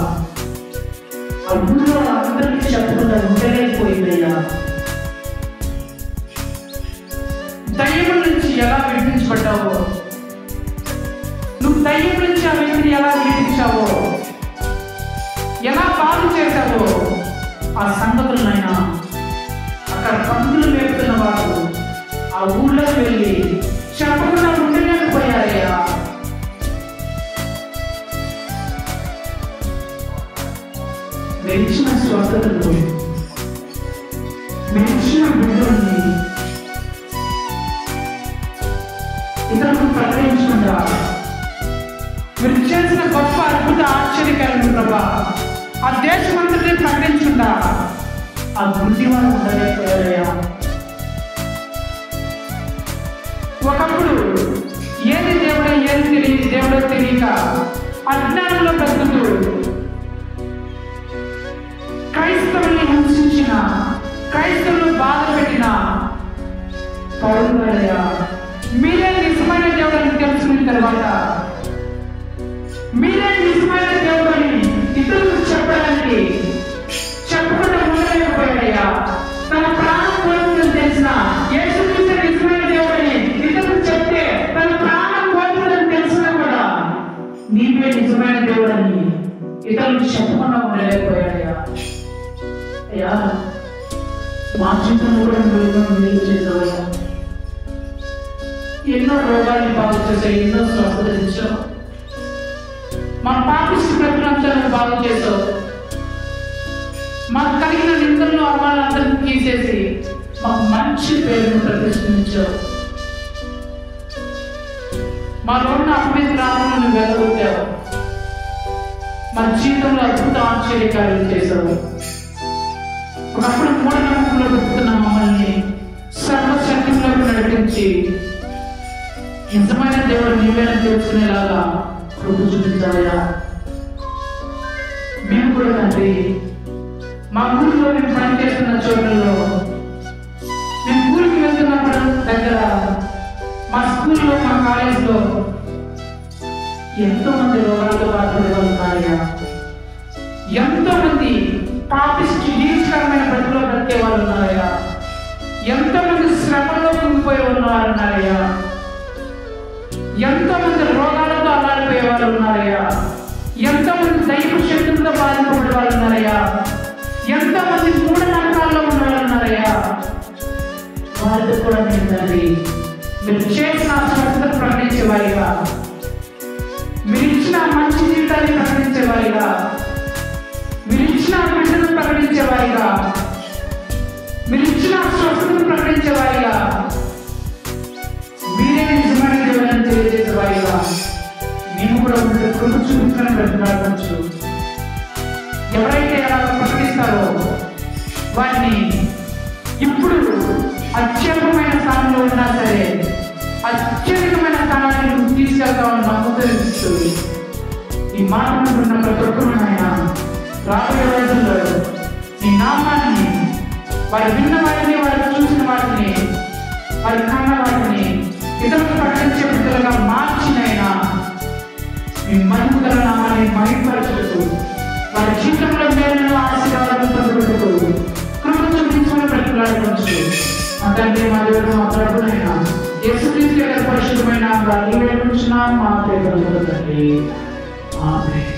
ఆ ఊళ్ళో అందరికీ చెప్పకుండా ఉండలేకపోయిందయ్యా. దయ్యం నుంచి ఎలా విడిపించబడ్డావో, నువ్వు దయ్యం నుంచి ఆ వ్యక్తిని ఎలా విడిపించావో, ఎలా బాగు చేశావో ఆ సంగతులనైనా అక్కడ పందులు మేపుతున్న వారు ఆ ఊళ్ళోకి వెళ్ళి చెప్పకుండా ఉండలేకపోయారయ్యా. మెరిచిన స్వస్థతలు, మెరిచిన బిడ్డల్ని ఇతరులకు ప్రకటించకుండా మీరు చేసిన గొప్ప అద్భుత ఆశ్చర్యకరమైన ప్రభా ఆ దేశమంతటిని ప్రకటించకుండా ఆ గుడ్డి వారు ఉండలేకపోయారయ్యా. ఒకప్పుడు ఏది దేవుడో ఏది దేవుడో తెలియక అజ్ఞానంలో బ్రతుకుతూ క్రైస్తవుల్ని హింసించిన, క్రైస్తవులు బాధ పెట్టిన పౌలు గారయ్యా, మీరే నిజమైన దేవుడని తెలుసుకున్న తర్వాత మీరే నిజమైన దేవుడని ఇతరులకు చెప్పడానికి చెప్పకుండా ఉండలేకపోయాడయ్యా. తన ప్రాణం కోరుతుందని తెలిసిన యేసుక్రీస్తు నిజమైన దేవుడని ఇతరులకు చెప్తే తన ప్రాణం కోరుతుందని తెలిసినా కూడా నీవే నిజమైన దేవుడని ఇతరులకు చెప్పకుండా ఉండలేకపోయాడయ్యా. అయ్యా, మా జీవితంలో కూడా మీరు చేసావయ్యా. ఎన్నో రోగాన్ని బాగు చేసావు, ఎన్నో స్వస్థత ఇచ్చావు, మా పాపిష్టి ప్రజలందరూ బాగు చేసావు, మాకు కలిగిన నిందలను అవమానాలందరినీ తీసేసి మాకు మంచి పేరును ప్రతిష్ఠించావు. మాలో ఉన్న అపవిత్రాలను వెళ్ళగొట్టావు. మా జీవితంలో అద్భుత ఆశ్చర్యకార్యాలు చేశావు. ఒకప్పుడు మూఢనమ్మకంలో బతుకుతున్న మమ్మల్ని సర్వశక్తిలోకి నడిపించి నిజమైన దేవుడు నీవేనా తెలుసుకునేలాగా కృప చూపించాలయ్యా. మేము కూడా తండ్రి మా ఊరిలో మేము పనిచేస్తున్న చోట్లలో, మేము ఊరికి వెళ్తున్నప్పుడు దగ్గర, మా స్కూల్లో, మా కాలేజీలో ఎంతో మంది రోగాలతో బాధపడే వాళ్ళు ఉన్నారయ్యా. ఎంతో మంది పాపిష్టి నీచకరమైన బ్రతుకులో బ్రతికే వాళ్ళు ఉన్నారయ్యా. ఎంతో మంది శ్రమలో కుంగిపోయే వాళ్ళు ఉన్నారయ్యా. ఎంతో మంది రోగాలతో అల్లాడిపోయే వాళ్ళు ఉన్నారయ్యా. ఎంతో మంది దైవ శక్తులతో బాధింపబడే వాళ్ళు ఉన్నారయ్యా. ఎంతో మంది మూఢనమ్మకాల్లో ఉన్న వాళ్ళు ఉన్నారయ్యా. వారితో కూడా మీరు చేసిన స్వస్థత ప్రకటించేవారిగా, మీరు ఇచ్చిన మంచి జీవితాన్ని ప్రకటించేవారిగా, మీరు ఇచ్చిన బిడ్డను ప్రకటించేవారిగా, మీరు ఇచ్చిన స్వస్థతను ప్రకటించేవారిగా, మీరే నిజమైన దేవుడని తెలియజేసేవారిగా మేము కూడా కృప చూపించుకుని బ్రతిమాడవచ్చు. ఎవరైతే అలా ప్రకటిస్తారో వారిని ఇప్పుడు అత్యల్పమైన స్థానంలో ఉన్నా సరే అత్యధికమైన స్థానాన్ని నువ్వు తీసుకెళ్తామని నమ్మకం తెలుస్తుంది. ఈ మాటను ఉన్న ప్రతి ఒక్కరు ఆయన రాబోయే రోజుల్లో నీ నామాన్ని, వారు విన్న వాటిని, వారు చూసిన వాటిని, వారి కన్న వాటిని ఇతరులకు ప్రకటించే బిడ్డలుగా మార్చినైనా మీ మహిమగల నామాన్ని మహిమపరచుటకు, వారి జీవితంలో మేలును ఆశీర్వాదాలను పొందుటకు కృప చూపించుకుని బ్రతిమాడవచ్చు. మా తండ్రి, మా దేవుడు, మా ప్రభువైన యేసుక్రీస్తు పరిశుద్ధమైన మా ప్రేమ తండ్రి. ఆమేన్.